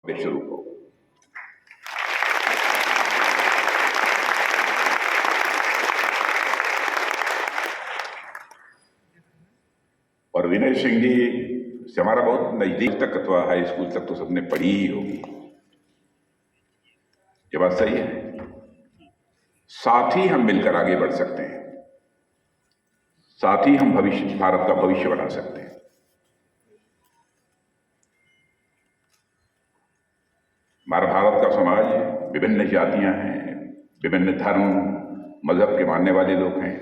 शुरू हो। और विनय सिंह जी से हमारा बहुत नजदीक तक अथवा हाई स्कूल तक तो सबने पढ़ी ही होगी। ये बात सही है। साथ ही हम मिलकर आगे बढ़ सकते हैं, साथ ही हम भारत का भविष्य बना सकते हैं। हमारा भारत का समाज विभिन्न जातियां हैं, विभिन्न धर्म मजहब के मानने वाले लोग हैं,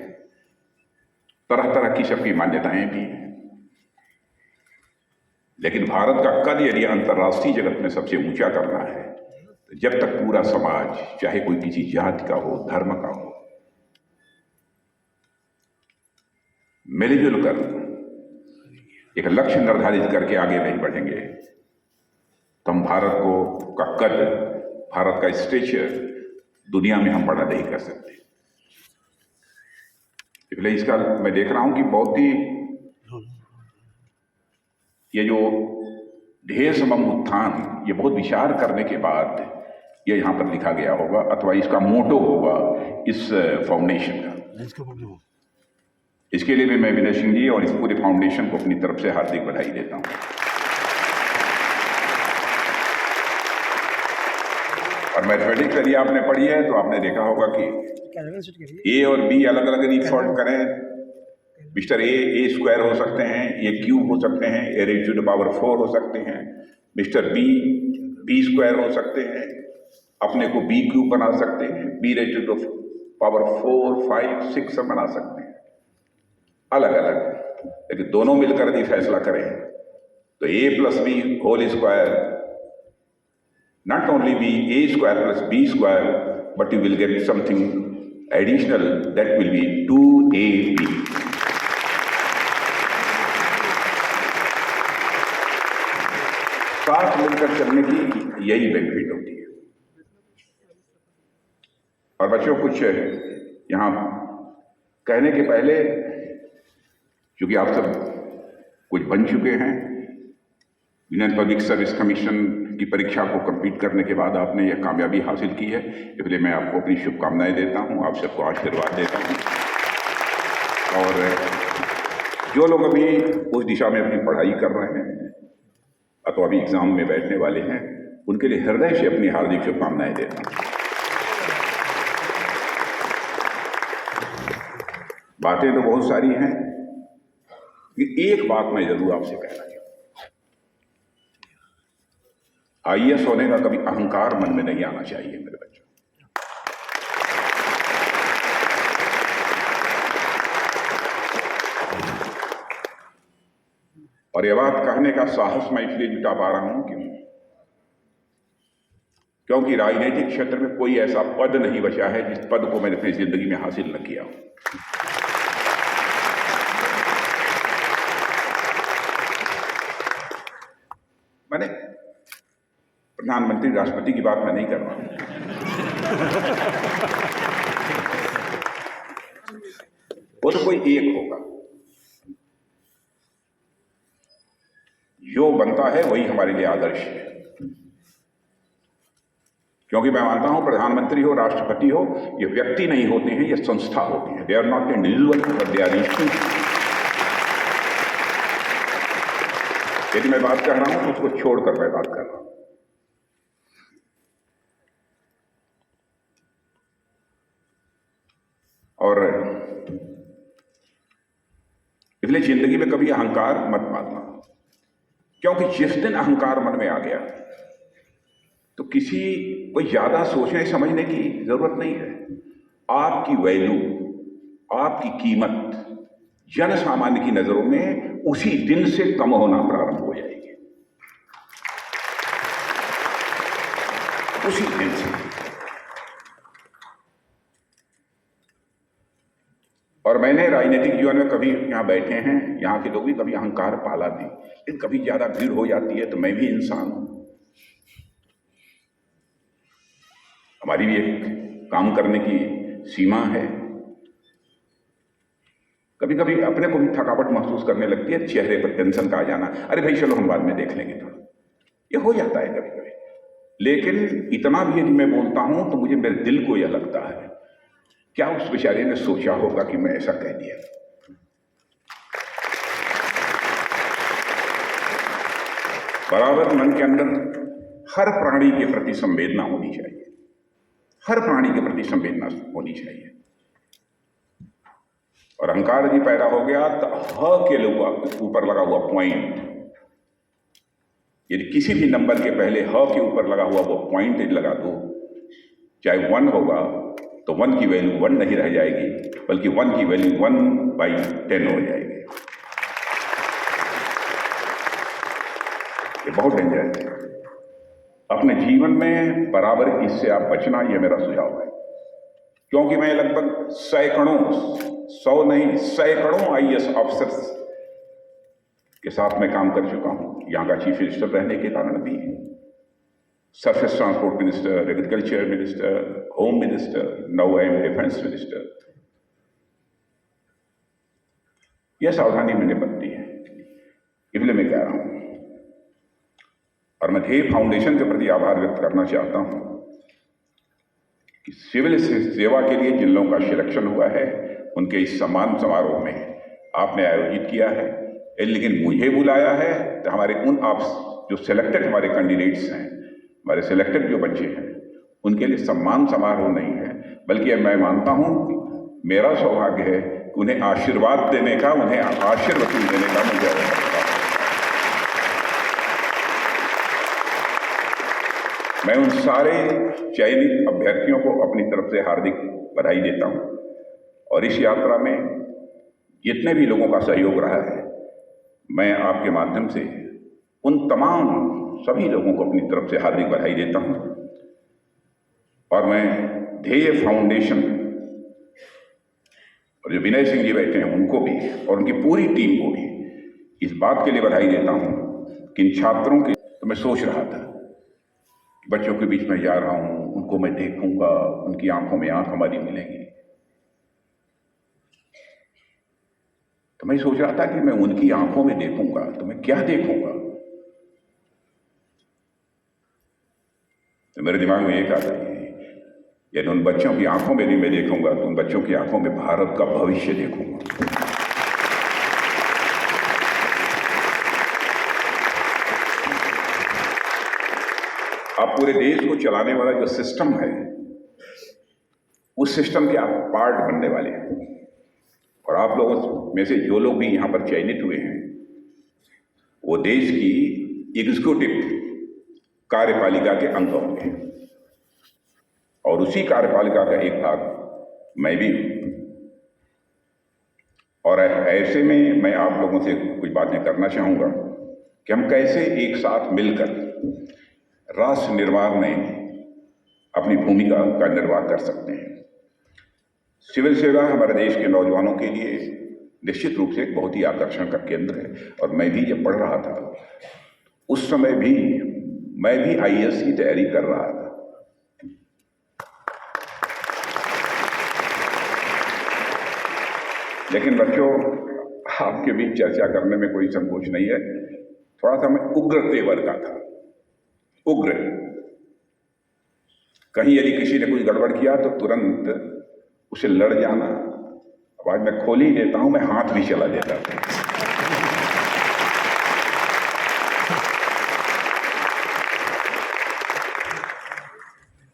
तरह तरह की सबकी मान्यताएं भी हैं। लेकिन भारत का कद यदि अंतर्राष्ट्रीय जगत में सबसे ऊंचा करना है तो जब तक पूरा समाज, चाहे कोई किसी जाति का हो, धर्म का हो, मिलजुल कर एक लक्ष्य निर्धारित करके आगे नहीं बढ़ेंगे तो हम भारत का कद, भारत का स्टेचर दुनिया में हम बड़ा नहीं कर सकते। इसलिए इसका मैं देख रहा हूं कि बहुत ही ये जो ध्येय समम उत्थान, ये बहुत विचार करने के बाद ये यहां पर लिखा गया होगा, अथवा इसका मोटो होगा इस फाउंडेशन का। इसके लिए भी मैं विनय सिंह जी और इस पूरे फाउंडेशन को अपनी तरफ से हार्दिक बधाई देता हूं। और मैथमेटिक्स यदि आपने पढ़ी है तो आपने देखा होगा कि ए और बी अलग अलग यदि सॉल्व करें, मिस्टर ए स्क्वायर हो सकते हैं, ए क्यूब हो सकते हैं, ए रेज़ टू द पावर 4 हो सकते हैं, मिस्टर बी स्क्वायर हो सकते हैं, अपने को बी क्यूब बना सकते हैं, b raise to the power 4, 5, 6 सब बना सकते हैं अलग अलग। लेकिन दोनों मिलकर यदि फैसला करें तो A plus B whole square not only be a square plus b square, but you will get something additional that will be 2ab. साथ मिलकर चलने की यही बेनिफिट होती है। और बच्चों, कुछ यहां कहने के पहले, क्योंकि आप सब कुछ बन चुके हैं, यूनियन पब्लिक सर्विस कमीशन की परीक्षा को कंप्लीट करने के बाद आपने यह कामयाबी हासिल की है, इसलिए मैं आपको अपनी शुभकामनाएं देता हूं, आप सबको आशीर्वाद देता हूं। और जो लोग अभी उस दिशा में अपनी पढ़ाई कर रहे हैं अथवा अभी एग्जाम में बैठने वाले हैं, उनके लिए हृदय से अपनी हार्दिक शुभकामनाएं देता हूं। बातें तो बहुत सारी हैं, एक बात मैं जरूर आपसे कहना चाहूंगा। आईएएस होने का कभी अहंकार मन में नहीं आना चाहिए मेरे बच्चों। और यह बात कहने का साहस मैं इसलिए जुटा पा रहा हूं क्योंकि राजनीतिक क्षेत्र में कोई ऐसा पद नहीं बचा है जिस पद को मैंने अपनी जिंदगी में हासिल न किया हो। मैंने प्रधानमंत्री, राष्ट्रपति की बात मैं नहीं कर रहा हूं। वो तो कोई एक होगा, जो बनता है वही हमारे लिए आदर्श है। क्योंकि मैं मानता हूं प्रधानमंत्री हो, राष्ट्रपति हो, ये व्यक्ति नहीं होते हैं, ये संस्था होती है। They are not individual but they are institution. यदि मैं बात कर रहा हूं तो उसको छोड़कर मैं बात कर रहा हूं। और इसलिए जिंदगी में कभी अहंकार मत मानना, क्योंकि जिस दिन अहंकार मन में आ गया तो किसी को ज्यादा सोचने समझने की जरूरत नहीं है। आपकी वैल्यू, आपकी कीमत जन सामान्य की नजरों में उसी दिन से कम होना प्रारंभ हो जाएगी, उसी दिन से। और मैंने राजनीतिक जीवन में कभी, यहां बैठे हैं यहां के लोग भी, कभी अहंकार पाला नहीं, लेकिन कभी ज्यादा भीड़ हो जाती है तो मैं भी इंसान हूं, हमारी भी एक काम करने की सीमा है। कभी कभी अपने को भी थकावट महसूस करने लगती है, चेहरे पर टेंशन का आ जाना, अरे भाई चलो हम बाद में देख लेंगे, थोड़ा ये हो जाता है कभी कभी। लेकिन इतना भी यदि मैं बोलता हूं तो मुझे मेरे दिल को यह लगता है, क्या उस बेचारे ने सोचा होगा कि मैं ऐसा कह दिया। बराबर मन के अंदर हर प्राणी के प्रति संवेदना होनी चाहिए, हर प्राणी के प्रति संवेदना होनी चाहिए। और अहंकार यदि पैदा हो गया तो ह के ऊपर लगा हुआ पॉइंट, यदि किसी भी नंबर के पहले ह के ऊपर लगा हुआ वो पॉइंट यदि लगा दो, चाहे 1 होगा तो 1 की वैल्यू 1 नहीं रह जाएगी, बल्कि 1 की वैल्यू 1/10 हो जाएगी। ये बहुत डेंजर है। अपने जीवन में बराबर इससे आप बचना, यह मेरा सुझाव है। क्योंकि मैं लगभग सैकड़ों, 100 नहीं सैकड़ों आईएएस ऑफिसर्स के साथ में काम कर चुका हूं, यहां का चीफ मिनिस्टर रहने के कारण भी, surface transport minister, agriculture minister, home minister, now I am defence minister. यह सावधानी मैंने बरती है, इसलिए मैं कह रहा हूं। और मैं ध्येय फाउंडेशन के प्रति आभार व्यक्त करना चाहता हूं कि सिविल सेवा के लिए जिन लोगों का सिलेक्शन हुआ है उनके इस सम्मान समारोह में आपने आयोजित किया है, लेकिन मुझे बुलाया है तो हमारे उन आप जो सिलेक्टेड हमारे कैंडिडेट्स हैं, हमारे सिलेक्टेड जो बच्चे हैं, उनके लिए सम्मान समारोह नहीं है, बल्कि मैं मानता हूं मेरा सौभाग्य है कि उन्हें आशीर्वाद देने का, उन्हें आशीर्वचन देने का मुझे अवसर मिला। मैं उन सारे चयनित अभ्यर्थियों को अपनी तरफ से हार्दिक बधाई देता हूं। और इस यात्रा में जितने भी लोगों का सहयोग रहा है, मैं आपके माध्यम से उन तमाम सभी लोगों को अपनी तरफ से हार्दिक बधाई देता हूं। और मैं ध्येय फाउंडेशन और जो विनय सिंह जी बैठे हैं उनको भी और उनकी पूरी टीम को भी इस बात के लिए बधाई देता हूं कि इन छात्रों के, तो मैं सोच रहा था बच्चों के बीच में जा रहा हूं, उनको मैं देखूंगा, उनकी आंखों में आंख हमारी मिलेगी, तो मैं सोच रहा था कि मैं उनकी आंखों में देखूंगा तो मैं क्या देखूंगा। तो मेरे दिमाग में एक आता है, यदि उन बच्चों की आंखों में नहीं मैं देखूंगा तो उन बच्चों की आंखों में भारत का भविष्य देखूंगा। आप पूरे देश को चलाने वाला जो सिस्टम है, उस सिस्टम के आप पार्ट बनने वाले हैं। और आप लोगों में से जो लोग भी यहां पर चयनित हुए हैं, वो देश की एग्जीक्यूटिव कार्यपालिका के अंग होंगे, और उसी कार्यपालिका का एक भाग मैं भी हूं। और ऐसे में मैं आप लोगों से कुछ बातें करना चाहूंगा कि हम कैसे एक साथ मिलकर राष्ट्र निर्माण में अपनी भूमिका का निर्वाह कर सकते हैं। सिविल सेवा हमारे देश के नौजवानों के लिए निश्चित रूप से एक बहुत ही आकर्षण का केंद्र है। और मैं भी जब पढ़ रहा था उस समय भी मैं भी आईएएस की तैयारी कर रहा था। लेकिन बच्चों, आपके बीच चर्चा करने में कोई संकोच नहीं है, थोड़ा सा मैं उग्र तेवर का था। उग्र, कहीं यदि किसी ने कुछ गड़बड़ किया तो तुरंत उसे लड़ जाना। अब आज मैं खोल ही देता हूं, मैं हाथ भी चला देता था।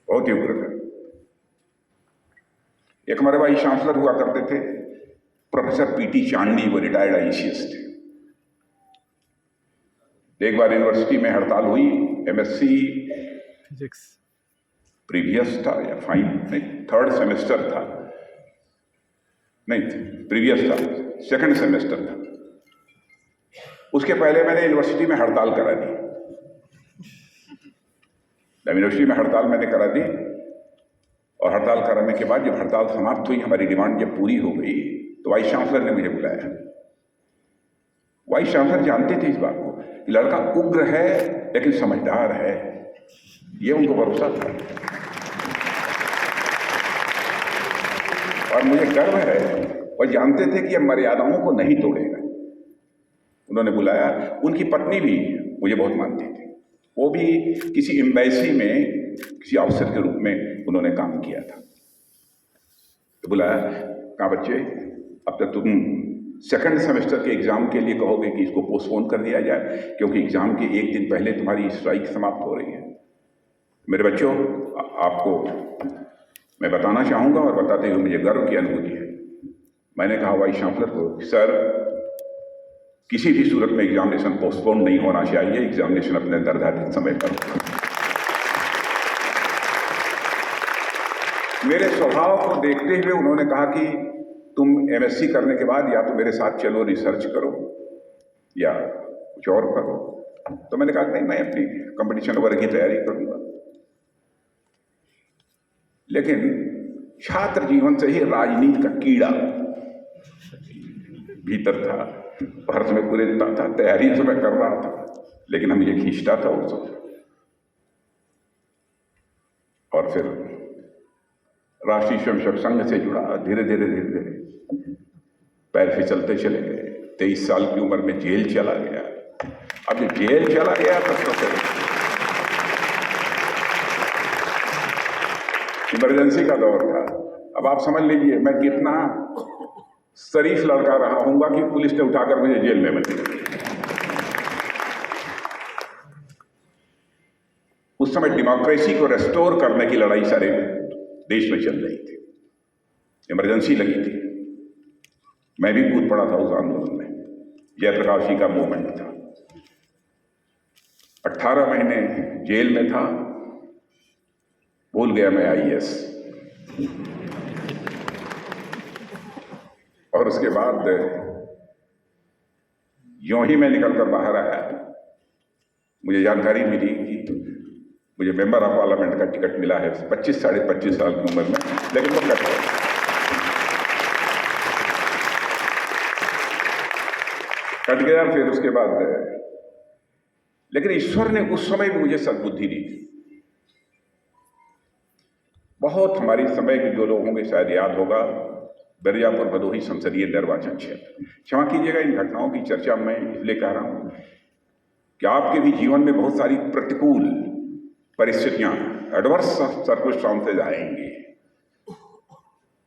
बहुत ही उग्र था। एक हमारे वाइस चांसलर हुआ करते थे, प्रोफेसर पीटी चांडी, वो रिटायर्ड आईसीएस थे। एक बार यूनिवर्सिटी में हड़ताल हुई, एमएससी फिजिक्स प्रीवियस था या नहीं, 3rd सेमेस्टर था, नहीं प्रीवियस था, 2nd सेमेस्टर था। उसके पहले मैंने यूनिवर्सिटी में हड़ताल करा दी। यूनिवर्सिटी में हड़ताल मैंने करा दी, और हड़ताल कराने के बाद जब हड़ताल समाप्त हुई, हमारी डिमांड जब पूरी हो गई, तो वाइस चांसलर ने मुझे बुलाया। वाइस चांसलर जानते थे इस बात को कि लड़का उग्र है लेकिन समझदार है, ये उनको भरोसा था। और मुझे गर्व है, और जानते थे कि ये मर्यादाओं को नहीं तोड़ेगा। उन्होंने बुलाया। उनकी पत्नी भी मुझे बहुत मानती थी, वो भी किसी एम्बेसी में किसी अफसर के रूप में उन्होंने काम किया था। तो बुलाया, कहा बच्चे अब तक तुम सेकंड सेमेस्टर के एग्जाम के लिए कहोगे कि इसको पोस्टपोन कर दिया जाए क्योंकि एग्जाम के एक दिन पहले तुम्हारी स्ट्राइक समाप्त हो रही है। मेरे बच्चों, आपको मैं बताना चाहूँगा और बताते हुए मुझे गर्व की अनुभूति है। मैंने कहा वाइस चांसलर को, सर किसी भी सूरत में एग्जामिनेशन पोस्टपोन नहीं होना चाहिए, एग्जामिनेशन अपने निर्धारित समय पर होगा। मेरे स्वभाव को देखते हुए उन्होंने कहा कि तुम एमएससी करने के बाद या तो मेरे साथ चलो रिसर्च करो या कुछ और करो। तो मैंने कहा नहीं, मैं अपनी कंपटीशन वर्ग की तैयारी करूंगा। लेकिन छात्र जीवन से ही राजनीति का कीड़ा भीतर था, भर में कुरेदता था, तैयारी तो मैं कर रहा था लेकिन हम ये खींचता था उसको। और फिर राष्ट्रीय स्वयंसेवक संघ से जुड़ा, धीरे धीरे पैर फिसलते चले गए। 23 साल की उम्र में जेल चला गया। अब जेल चला गया तब तो फिर इमरजेंसी का दौर था। अब आप समझ लीजिए मैं कितना शरीफ लड़का रहा हूंगा कि पुलिस ने उठाकर मुझे जेल में बंद किया। उस समय डेमोक्रेसी को रेस्टोर करने की लड़ाई सारे देश में चल रही थी, इमरजेंसी लगी थी। मैं भी कूद पड़ा था उस आंदोलन में। जयप्रकाश जी का मूवमेंट था। 18 महीने जेल में था, भूल गया मैं आईएएस। और उसके बाद यों ही मैं निकलकर बाहर आया, मुझे जानकारी मिली कि मुझे मेंबर ऑफ पार्लियामेंट का टिकट मिला है 25 साढ़े 25 साल की उम्र में, लेकिन वो कट गया। कट गया। फिर उसके बाद लेकिन ईश्वर ने उस समय भी मुझे सद्बुद्धि दी थी। बहुत हमारी समय के जो लोग होंगे शायद याद होगा, मिर्जापुर भदोही संसदीय निर्वाचन क्षेत्र। क्षमा कीजिएगा इन घटनाओं की चर्चा मैं इसलिए कह रहा हूं कि आपके भी जीवन में बहुत सारी प्रतिकूल परिस्थितियां, एडवर्स सर्कमस्टांसेस आएंगे।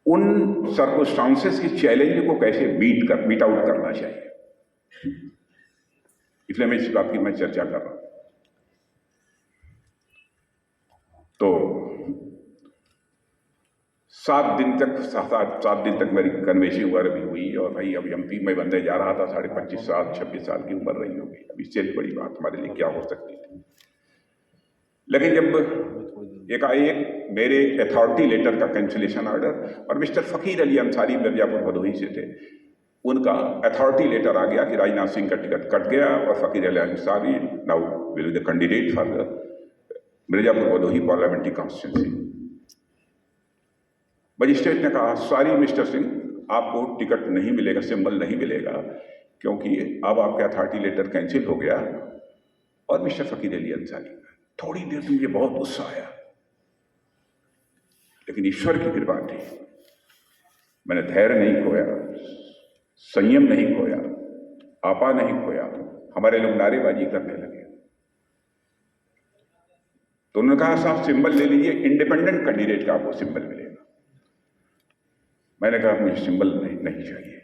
उन सर्कमस्टांसेस की चैलेंज को कैसे बीट आउट करना चाहिए, इसलिए मैं इस बात की मैं चर्चा कर रहा हूं। तो 7 दिन तक मेरी कन्वेंसी वगैरह भी हुई और भाई अब एमपी में बनने जा रहा था। 25.5 साल 26 साल की उम्र रही होगी। अब इससे बड़ी बात हमारे लिए क्या हो सकती थी। लेकिन जब एकाएक मेरे अथॉरिटी लेटर का कैंसिलेशन ऑर्डर, और मिस्टर फकीर अली अंसारी मिर्जापुर भदोही से थे, उनका अथॉरिटी लेटर आ गया कि राजनाथ सिंह का टिकट कट गया और फकीर Ali Ansari now will be the candidate for the Mirzapur Bhadohi parliamentary constituency. Magistrate ने कहा सॉरी मिस्टर सिंह, आपको टिकट नहीं मिलेगा, सिंबल नहीं मिलेगा, क्योंकि अब आपका अथॉरिटी लेटर कैंसिल हो गया। और मिस्टर फकीर अली अंसारी, थोड़ी देर से मुझे बहुत गुस्सा आया, लेकिन ईश्वर की कृपा थी। मैंने धैर्य नहीं खोया, संयम नहीं खोया, आपा नहीं खोया। हमारे लोग नारेबाजी करने लगे। तो उन्होंने कहा साहब सिंबल ले लीजिए, इंडिपेंडेंट कैंडिडेट का आपको सिंबल मिलेगा। मैंने कहा मुझे सिंबल नहीं चाहिए।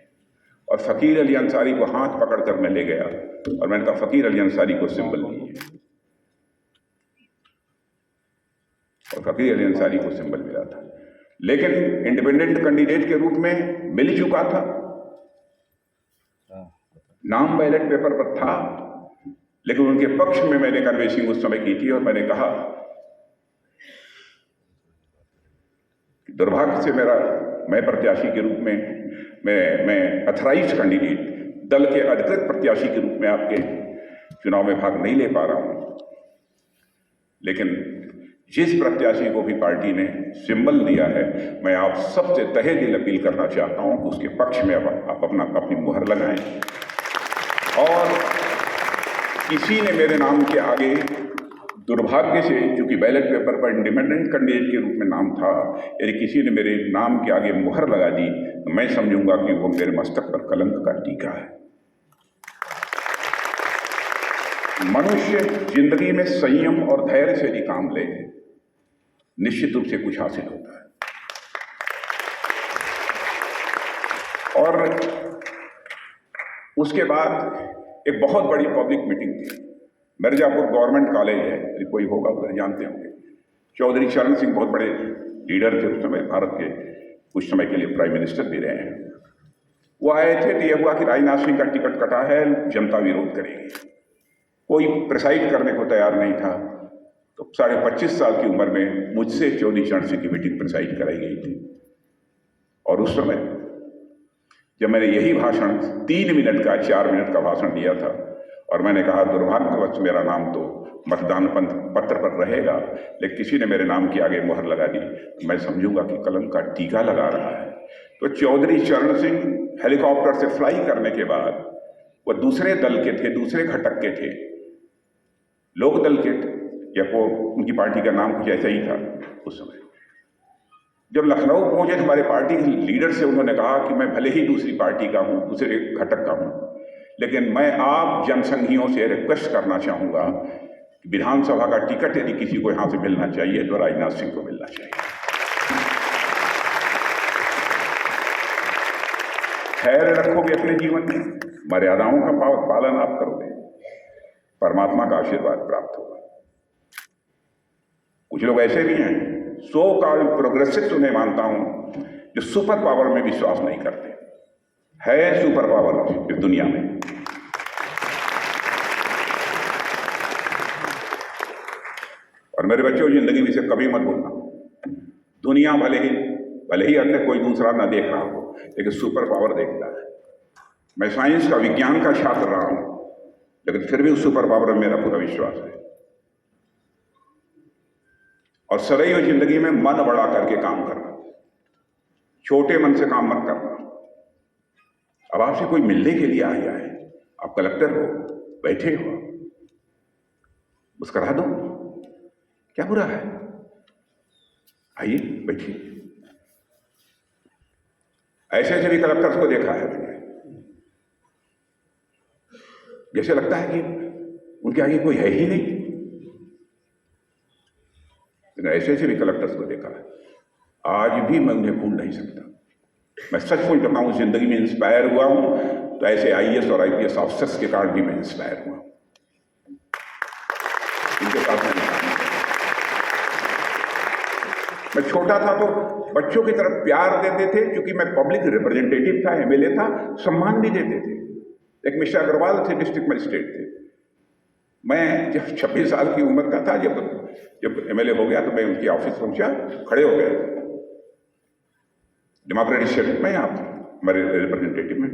और फकीर अली अंसारी को हाथ पकड़कर मैं ले गया और मैंने कहा फकीर अली अंसारी को सिंबल दीजिए। और फकीर अली अंसारी को सिंबल मिला था, लेकिन इंडिपेंडेंट कैंडिडेट के रूप में मिल चुका था, नाम बैलेट पेपर पर था। लेकिन उनके पक्ष में मैंने कन्वेंसिंग उस समय की थी और मैंने कहा कि दुर्भाग्य से मैं प्रत्याशी के रूप में मैं अथराइज्ड कैंडिडेट, दल के अधिकृत प्रत्याशी के रूप में आपके चुनाव में भाग नहीं ले पा रहा हूं। लेकिन जिस प्रत्याशी को भी पार्टी ने सिंबल दिया है, मैं आप सबसे तहे दिल अपील करना चाहता हूं कि उसके पक्ष में आप अपनी मुहर लगाएं। और किसी ने मेरे नाम के आगे दुर्भाग्य से, चूंकि बैलेट पेपर पर इंडिपेंडेंट कैंडिडेट के रूप में नाम था, यदि किसी ने मेरे नाम के आगे मुहर लगा दी तो मैं समझूंगा कि वो मेरे मस्तक पर कलंक का टीका है। मनुष्य जिंदगी में संयम और धैर्य से भी काम ले, निश्चित रूप से कुछ हासिल होता है। और उसके बाद एक बहुत बड़ी पब्लिक मीटिंग थी। मिर्जापुर गवर्नमेंट कॉलेज है, कोई होगा उधर जानते होंगे। चौधरी चरण सिंह बहुत बड़े लीडर थे उस समय, भारत के कुछ समय के लिए प्राइम मिनिस्टर भी रहे हैं। वो आए थे तो यह हुआ कि राजनाथ सिंह का टिकट कटा है, जनता विरोध करेगी। कोई प्रिसाइड करने को तैयार नहीं था, तो 25.5 साल की उम्र में मुझसे चौधरी चरण सिंह की मीटिंग प्रिसाइड कराई गई थी। और उस समय जब मैंने यही भाषण 3 मिनट का 4 मिनट का भाषण दिया था और मैंने कहा दुर्भाग्यवश मेरा नाम तो मतदान पत्र पर रहेगा, लेकिन किसी ने मेरे नाम के आगे मुहर लगा दी, तो मैं समझूंगा कि कलम का टीका लगा रहा है। तो चौधरी चरण सिंह हेलीकॉप्टर से फ्लाई करने के बाद वो दूसरे दल के थे, दूसरे घटक के थे, लोक दल के थे, या वो उनकी पार्टी का नाम कुछ ऐसा ही था उस समय। जब लखनऊ पहुंचे हमारे पार्टी के लीडर से उन्होंने कहा कि मैं भले ही दूसरी पार्टी का हूं, दूसरे घटक का हूं, लेकिन मैं आप जनसंघियों से रिक्वेस्ट करना चाहूंगा कि विधानसभा का टिकट यदि किसी को यहां से मिलना चाहिए तो राजनाथ सिंह को मिलना चाहिए। खैर रखोगे अपने जीवन में, मर्यादाओं का पालन आप करोगे, परमात्मा का आशीर्वाद प्राप्त होगा। कुछ लोग ऐसे भी हैं, सो कॉल्ड प्रोग्रेसिव उन्हें मानता हूं, जो सुपर पावर में विश्वास नहीं करते। है सुपर पावर इस दुनिया में। और मेरे बच्चों, जिंदगी में से कभी मत भूलना, दुनिया भले ही अन्य कोई दूसरा ना देख रहा हो, लेकिन सुपर पावर देखता है। मैं साइंस का, विज्ञान का छात्र रहा हूं, लेकिन फिर भी उस सुपर पावर में मेरा पूरा विश्वास है। और सदैव जिंदगी में मन बड़ा करके काम करना, छोटे मन से काम मत करना। अब आपसे कोई मिलने के लिए आया है, आप कलेक्टर हो, बैठे हो, मुस्कुरा दो, क्या बुरा है? आइए बैठिए। ऐसे ऐसे भी कलेक्टर्स को देखा है मैंने, जैसे लगता है कि उनके आगे कोई है ही नहीं। ऐसे ऐसे भी कलेक्टर्स को देखा है, आज भी मैं उन्हें भूल नहीं सकता। मैं सचमुच बताऊं, जिंदगी में इंस्पायर हुआ हूं तो ऐसे IAS और IPS ऑफिसर्स के कारण भी मैं इंस्पायर हुआ। इनके साथ मैं छोटा था तो बच्चों की तरफ प्यार देते थे, क्योंकि मैं पब्लिक रिप्रेजेंटेटिव था, MLA था, सम्मान भी देते थे। एक मिस्टर अग्रवाल थे, डिस्ट्रिक्ट मजिस्ट्रेट थे। मैं जब 26 साल की उम्र का था, जब MLA हो गया तो मैं उनके ऑफिस पहुंचा, खड़े हो गए, डेमोक्रेटिक स्टेट में आप हमारे रिप्रेजेंटेटिव में,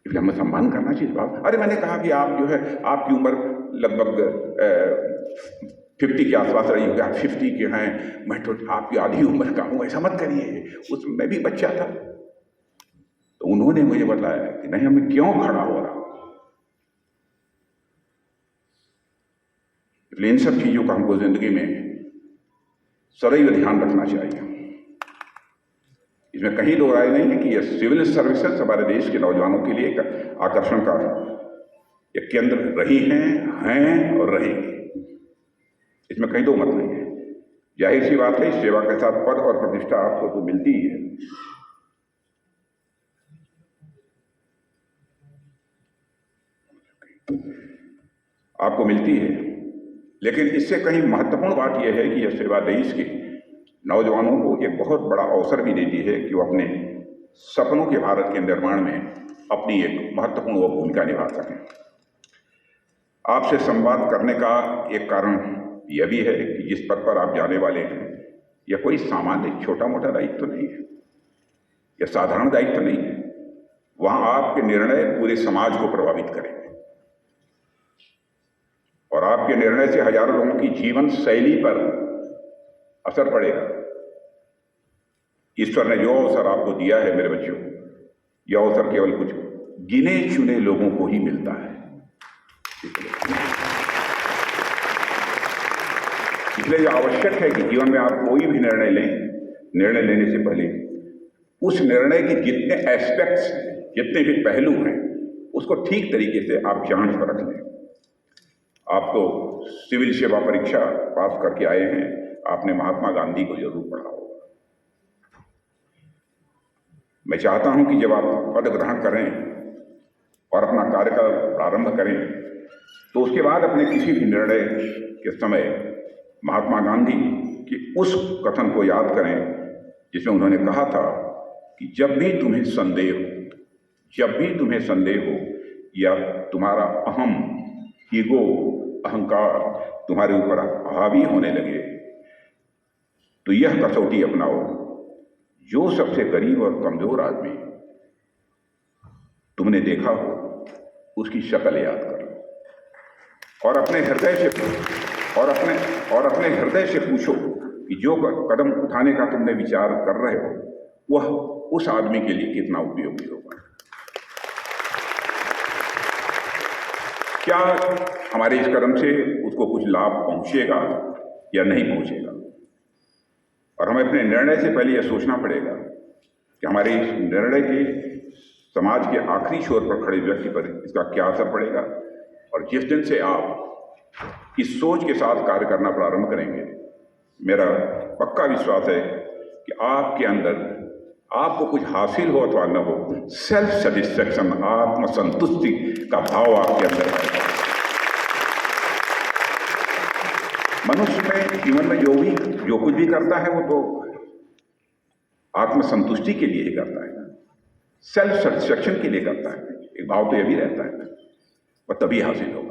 इसलिए हमें सम्मान करना चाहिए बात। अरे मैंने कहा कि आप जो है, आपकी उम्र लगभग 50 के आसपास रही होगी, आप 50 के हैं, मैं तो आपकी आधी उम्र का हूं, ऐसा मत करिए। उसमें मैं भी बच्चा था। तो उन्होंने मुझे बताया कि नहीं, हमें क्यों खड़ा हो रहा। इसलिए इन सब चीजों का हमको जिंदगी में सदैव ध्यान रखना चाहिए। इसमें कहीं दो राय नहीं है कि ये सिविल सर्विसेज हमारे देश के नौजवानों के लिए एक आकर्षण का एक केंद्र रही हैं और रहेंगी। इसमें कहीं दो मत नहीं है। जाहिर सी बात है, सेवा के साथ पद और प्रतिष्ठा आपको तो मिलती ही है, आपको मिलती है, लेकिन इससे कहीं महत्वपूर्ण बात यह है कि यह सेवा देश के नौजवानों को एक बहुत बड़ा अवसर भी देती है कि वो अपने सपनों के भारत के निर्माण में अपनी एक महत्वपूर्ण भूमिका निभा सकें। आपसे संवाद करने का एक कारण यह भी है कि जिस पद पर आप जाने वाले हैं, यह कोई सामान्य छोटा मोटा दायित्व तो नहीं है, यह साधारण दायित्व तो नहीं है। वहां आपके निर्णय पूरे समाज को प्रभावित करेंगे और आपके निर्णय से हजारों लोगों की जीवन शैली पर असर पड़ेगा। ईश्वर ने जो अवसर आपको दिया है मेरे बच्चों, यह अवसर केवल कुछ गिने चुने लोगों को ही मिलता है। इसलिए आवश्यक है कि जीवन में आप कोई भी निर्णय लें, निर्णय लेने से पहले उस निर्णय के जितने एस्पेक्ट्स हैं, जितने भी पहलू हैं, उसको ठीक तरीके से आप जांच पर रख लें। आप तो सिविल सेवा परीक्षा पास करके आए हैं, आपने महात्मा गांधी को जरूर पढ़ा होगा। मैं चाहता हूं कि जब आप पद ग्रहण करें और अपना कार्यकाल प्रारंभ करें तो उसके बाद अपने किसी भी निर्णय के समय महात्मा गांधी के उस कथन को याद करें जिसमें उन्होंने कहा था कि जब भी तुम्हें संदेह हो या तुम्हारा अहम, ईगो, अहंकार तुम्हारे ऊपर हावी होने लगे तो यह कसौटी अपनाओ, जो सबसे गरीब और कमजोर आदमी तुमने देखा हो उसकी शक्ल याद कर लो और अपने हृदय से पूछो कि जो कदम उठाने का तुमने विचार कर रहे हो वह उस आदमी के लिए कितना उपयोगी होगा। क्या हमारे इस कदम से उसको कुछ लाभ पहुंचेगा या नहीं पहुंचेगा। और हमें अपने निर्णय से पहले यह सोचना पड़ेगा कि हमारे इस निर्णय के समाज के आखिरी छोर पर खड़े व्यक्ति पर इसका क्या असर पड़ेगा। और जिस दिन से आप इस सोच के साथ कार्य करना प्रारंभ करेंगे, मेरा पक्का विश्वास है कि आपके अंदर आपको कुछ हासिल हो अथवा न हो, सेल्फ सेटिस्फैक्शन, आत्मसंतुष्टि का भाव आपके अंदर आएगा। मनुष्य में, जीवन में जो कुछ भी करता है वो तो आत्मसंतुष्टि के लिए ही करता है ना, सेल्फ सेटिस्फैक्शन के लिए करता है। एक भाव तो यह भी रहता है और तभी हासिल होगा।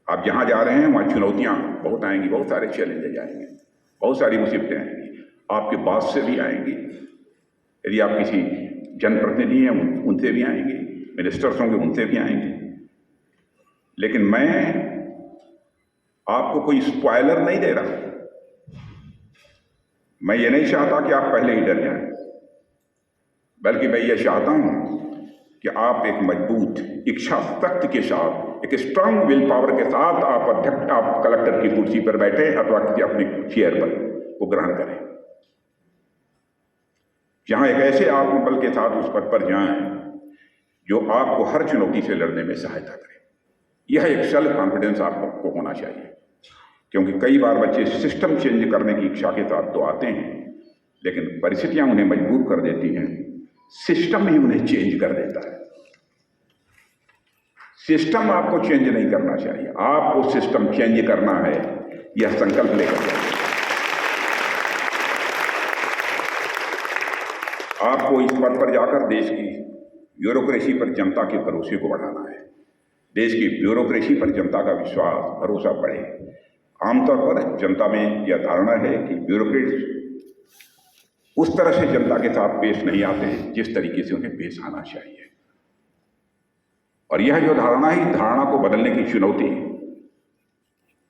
आप जहां जा रहे हैं वहां चुनौतियां बहुत आएंगी, बहुत सारे चैलेंजेस आएंगे, बहुत सारी मुसीबतें आएंगी, आपके बॉस से भी आएंगी, यदि आप किसी जनप्रतिनिधि हैं उनसे भी आएंगे, मिनिस्टर्स होंगे उनसे भी आएंगे। लेकिन मैं आपको कोई स्पॉइलर नहीं दे रहा। मैं ये नहीं चाहता कि आप पहले ही डर जाएं, बल्कि मैं ये चाहता हूं कि आप एक मजबूत इच्छा शक्ति के साथ, एक स्ट्रांग विल पावर के साथ आप कलेक्टर की कुर्सी पर बैठे अथवा किसी अपनी चेयर पर वो ग्रहण करें, जहां एक ऐसे आत्मबल के साथ उस पद पर जाएं जो आपको हर चुनौती से लड़ने में सहायता करे। यह एक सेल्फ कॉन्फिडेंस आपको होना चाहिए, क्योंकि कई बार बच्चे सिस्टम चेंज करने की इच्छा के साथ तो आते हैं, लेकिन परिस्थितियां उन्हें मजबूर कर देती हैं, सिस्टम ही उन्हें चेंज कर देता है। सिस्टम आपको चेंज नहीं करना चाहिए, आपको सिस्टम चेंज करना है, यह संकल्प लेकर जाइए। आपको इस पद पर जाकर देश की ब्यूरोक्रेसी पर जनता के भरोसे को बढ़ाना है। देश की ब्यूरोक्रेसी पर जनता का विश्वास, भरोसा बढ़े। आमतौर पर जनता में यह धारणा है कि ब्यूरोक्रेट्स उस तरह से जनता के साथ पेश नहीं आते जिस तरीके से उन्हें पेश आना चाहिए। और यह जो धारणा को बदलने की चुनौती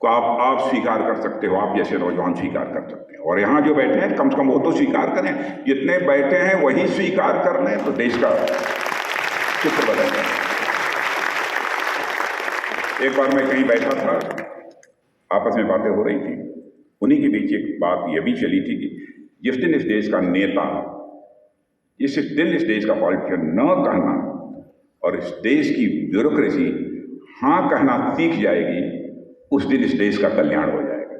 को आप स्वीकार कर सकते हो, आप जैसे नौजवान स्वीकार कर सकते हैं। और यहाँ जो बैठे हैं कम से कम वो तो स्वीकार करें, जितने बैठे हैं वही स्वीकार कर लें तो देश का चित्र बदल जाए। एक बार मैं कहीं बैठा था, आपस में बातें हो रही थी, उन्हीं के बीच एक बात यह भी चली थी कि जिस दिन इस देश का नेता, जिस दिन इस देश का पॉलिटिशियन न कहना और इस देश की ब्यूरोक्रेसी हाँ कहना सीख जाएगी, उस दिन इस देश का कल्याण हो जाएगा।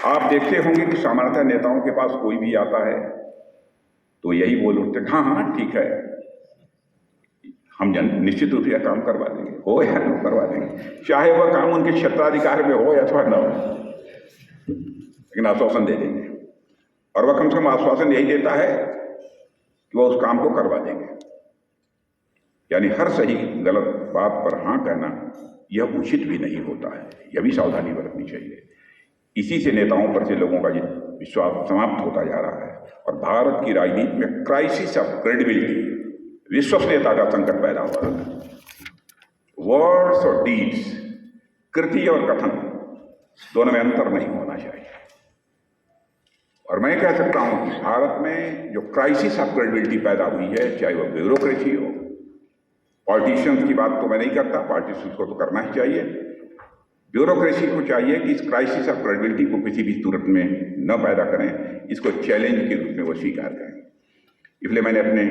आप देखते होंगे कि सामान्यतः नेताओं के पास कोई भी आता है तो यही बोल उठते, हाँ हाँ ठीक है, हम निश्चित रूप से काम करवा देंगे, हो या न करवा देंगे, चाहे वह काम उनके क्षेत्राधिकार में हो अथवा न हो, लेकिन आश्वासन दे देंगे। और वह कम से कम आश्वासन यही देता है कि वह उस काम को करवा देंगे। यानी हर सही गलत बात पर हाँ कहना यह उचित भी नहीं होता है, यह भी सावधानी बरतनी चाहिए। इसी से नेताओं पर से लोगों का विश्वास समाप्त होता जा रहा है और भारत की राजनीति में क्राइसिस ऑफ क्रेडिबिलिटी, विश्वसनीयता का संकट पैदा हो रहा है। वर्ड्स और डीड्स, कृति और कथन दोनों में अंतर नहीं होना चाहिए। और मैं कह सकता हूं कि भारत में जो क्राइसिस ऑफ क्रेडिबिलिटी पैदा हुई है, चाहे वह ब्यूरोक्रेसी हो, पॉलिटिशियंस की बात तो मैं नहीं करता, पॉलिटिशियंस को तो करना ही चाहिए, ब्यूरोक्रेसी को चाहिए कि इस क्राइसिस ऑफ क्रेडिबिलिटी को किसी भी सूरत में न पैदा करें, इसको चैलेंज के रूप में वो स्वीकार करें। इसलिए मैंने अपने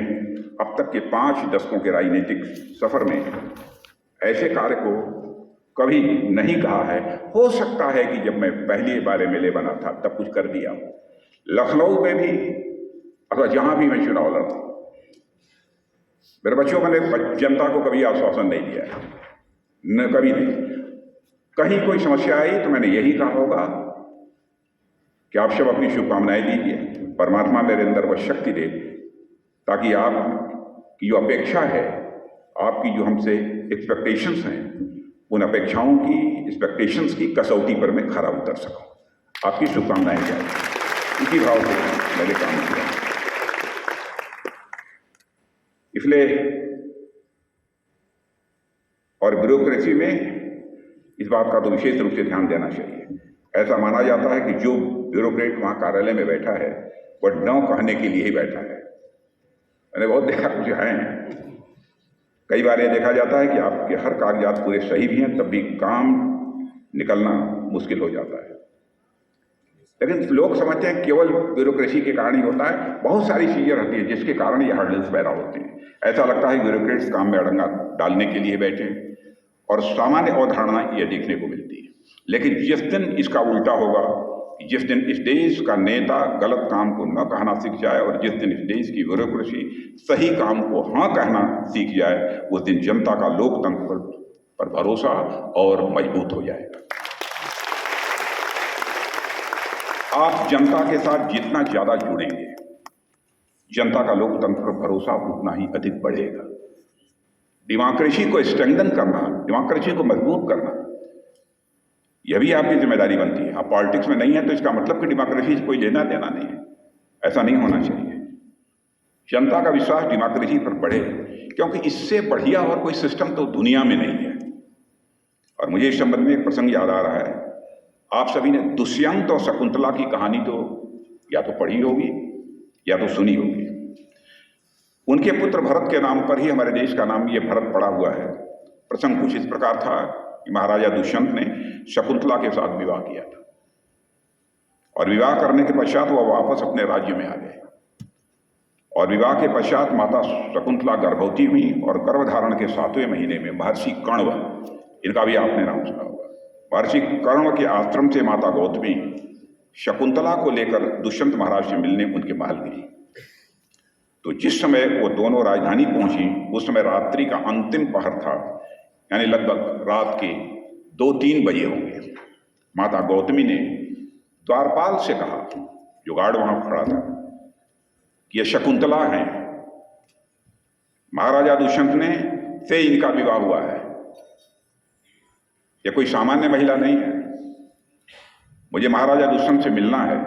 अब तक के 5 दशकों के राजनीतिक सफर में ऐसे कार्य को कभी नहीं कहा है। हो सकता है कि जब मैं पहली बार MLA बना था तब कुछ कर दिया हो। लखनऊ में भी अथवा जहां भी मैं चुनाव लड़ा, मेरे बच्चों ने जनता को कभी आश्वासन नहीं दिया है, न कभी नहीं। कहीं कोई समस्या आई तो मैंने यही कहा होगा कि आप सब अपनी शुभकामनाएं दीजिए, परमात्मा मेरे अंदर वह शक्ति दे ताकि आपकी जो अपेक्षा है, आपकी जो हमसे एक्सपेक्टेशंस हैं, उन एक्सपेक्टेशंस की कसौटी पर मैं खरा उतर सकूं। आपकी शुभकामनाएं जाए, इसी भाव से मैंने काम किया। इसलिए और ब्यूरोक्रेसी में इस बात का तो विशेष रूप से ध्यान देना चाहिए। ऐसा माना जाता है कि जो ब्यूरोक्रेट वहां कार्यालय में बैठा है वह न कहने के लिए ही बैठा है। मैंने बहुत देखा, कुछ हैं, कई बार ये देखा जाता है कि आपके हर कागजात पूरे सही भी हैं तब भी काम निकलना मुश्किल हो जाता है। लेकिन लोग समझते हैं केवल ब्यूरोक्रेसी के कारण ही होता है। बहुत सारी चीजें रहती हैं जिसके कारण ये हर्डल्स पैदा होते हैं। ऐसा लगता है ब्यूरोक्रेट्स काम में अड़ंगा डालने के लिए बैठे हैं और सामान्य अवधारणा ये देखने को मिलती है। लेकिन जिस दिन इसका उल्टा होगा, जिस दिन इस देश का नेता गलत काम को न कहना सीख जाए और जिस दिन इस देश की ब्यूरोक्रेसी सही काम को हाँ कहना सीख जाए, उस दिन जनता का लोकतंत्र पर भरोसा और मजबूत हो जाएगा। आप जनता के साथ जितना ज्यादा जुड़ेंगे, जनता का लोकतंत्र पर भरोसा उतना ही अधिक बढ़ेगा। डेमोक्रेसी को स्ट्रेंथन करना, डेमोक्रेसी को मजबूत करना, यह भी आपकी जिम्मेदारी बनती है। आप पॉलिटिक्स में नहीं है तो इसका मतलब कि डेमोक्रेसी से कोई लेना देना नहीं है। ऐसा नहीं होना चाहिए। जनता का विश्वास डेमोक्रेसी पर बढ़े, क्योंकि इससे बढ़िया और कोई सिस्टम तो दुनिया में नहीं है। और मुझे इस संबंध में एक प्रसंग याद आ रहा है। आप सभी ने दुष्यंत और शकुंतला की कहानी तो या तो पढ़ी होगी या तो सुनी होगी। उनके पुत्र भरत के नाम पर ही हमारे देश का नाम ये भरत पड़ा हुआ है। प्रसंग कुछ इस प्रकार था कि महाराजा दुष्यंत ने शकुंतला के साथ विवाह किया था और विवाह करने के पश्चात वह वापस अपने राज्य में आ गए। और विवाह के पश्चात माता शकुंतला गर्भवती हुई और गर्भधारण के 7वें महीने में महर्षि कण्व, इनका भी आपने नाम सुना होगा, महर्षि कण्व के आश्रम से माता गौतमी शकुंतला को लेकर दुष्यंत महाराज से मिलने उनके महल गई। तो जिस समय वो दोनों राजधानी पहुंची उस समय रात्रि का अंतिम पहर था, यानी लगभग रात के 2-3 बजे होंगे। माता गौतमी ने द्वारपाल से कहा, जो गार्ड वहां खड़ा था, कि ये शकुंतला है, महाराजा दुष्यंत ने से इनका विवाह हुआ है, ये कोई सामान्य महिला नहीं है, मुझे महाराजा दुष्यंत से मिलना है।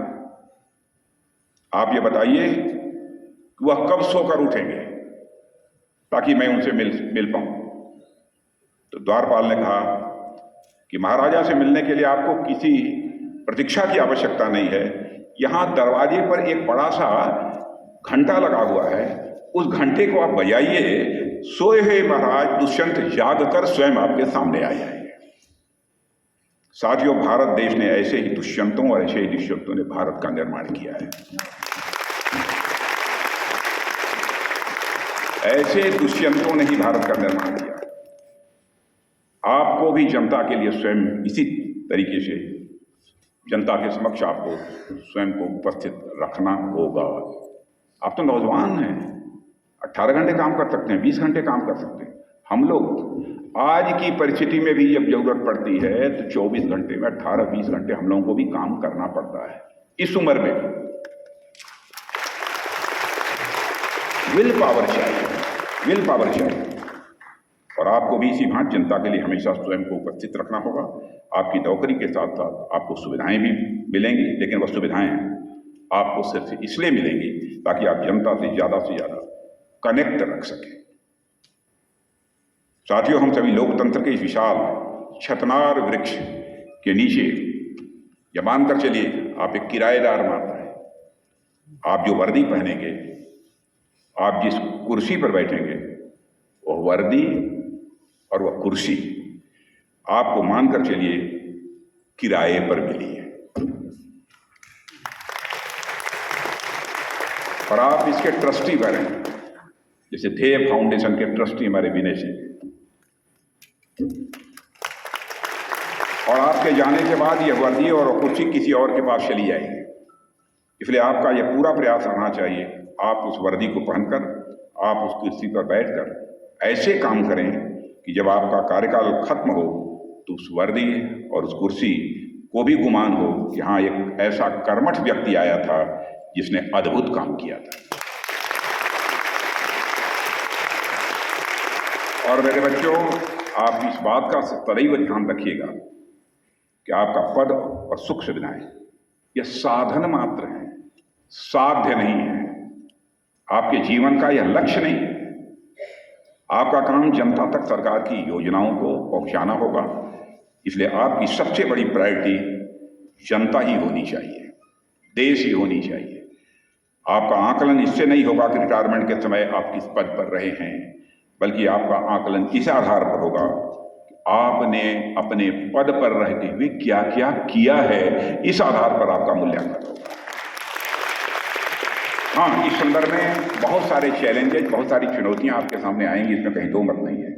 आप ये बताइए कि वह कब सोकर उठेंगे ताकि मैं उनसे मिल पाऊं। तो द्वारपाल ने कहा कि महाराजा से मिलने के लिए आपको किसी प्रतीक्षा की आवश्यकता नहीं है। यहां दरवाजे पर एक बड़ा सा घंटा लगा हुआ है, उस घंटे को आप बजाइए, सोए हुए महाराज दुष्यंत जाग कर स्वयं आपके सामने आ जाएंगे। साथियों, भारत देश ने ऐसे ही दुष्यंतों और ऐसे ही दुष्यंतों ने भारत का निर्माण किया है। ऐसे दुष्यंतों ने ही भारत का निर्माण किया। आपको भी जनता के लिए स्वयं इसी तरीके से जनता के समक्ष आपको स्वयं को उपस्थित रखना होगा। आप तो नौजवान हैं, 18 घंटे काम कर सकते हैं, 20 घंटे काम कर सकते हैं। हम लोग आज की परिस्थिति में भी जब जरूरत पड़ती है तो 24 घंटे में 18-20 घंटे हम लोगों को भी काम करना पड़ता है। इस उम्र में विल पावर चाहिए, विल पावर चाहिए। और आपको भी इसी भांति जनता के लिए हमेशा स्वयं को उपस्थित रखना होगा। आपकी नौकरी के साथ साथ आपको सुविधाएं भी मिलेंगी, लेकिन वह सुविधाएं आपको सिर्फ इसलिए मिलेंगी ताकि आप जनता से ज्यादा कनेक्ट रख सकें। साथियों, हम सभी लोकतंत्र के इस विशाल छतनार वृक्ष के नीचे यह मानकर चलिए, आप एक किराएदार मात्र हैं। आप जो वर्दी पहनेंगे, आप जिस कुर्सी पर बैठेंगे, वह वर्दी और वह कुर्सी आपको मानकर चलिए किराए पर मिली है। और आप इसके ट्रस्टी बने, जैसे ध्येय फाउंडेशन के ट्रस्टी हमारे विनय सिंह। और आपके जाने के बाद यह वर्दी और कुर्सी किसी और के पास चली जाएगी। इसलिए आपका यह पूरा प्रयास रहना चाहिए, आप उस वर्दी को पहनकर, आप उस कुर्सी पर बैठकर ऐसे काम करें कि जब आपका कार्यकाल खत्म हो तो उस वर्दी और उस कुर्सी को भी गुमान हो कि हाँ, एक ऐसा कर्मठ व्यक्ति आया था जिसने अद्भुत काम किया था। और मेरे बच्चों, आप इस बात का सदैव ध्यान रखिएगा कि आपका पद और सुख सुविधाएं यह साधन मात्र है, साध्य नहीं है, आपके जीवन का यह लक्ष्य नहीं है। आपका काम जनता तक सरकार की योजनाओं को पहुंचाना होगा। इसलिए आपकी सबसे बड़ी प्रायोरिटी जनता ही होनी चाहिए, देश ही होनी चाहिए। आपका आकलन इससे नहीं होगा कि रिटायरमेंट के समय आप किस पद पर रहे हैं, बल्कि आपका आकलन इस आधार पर होगा कि आपने अपने पद पर रहते हुए क्या क्या किया है, इस आधार पर आपका मूल्यांकन होगा। हाँ, इस संदर्भ में बहुत सारे चैलेंजेस, बहुत सारी चुनौतियां आपके सामने आएंगी, इसमें कहीं दो मत नहीं है।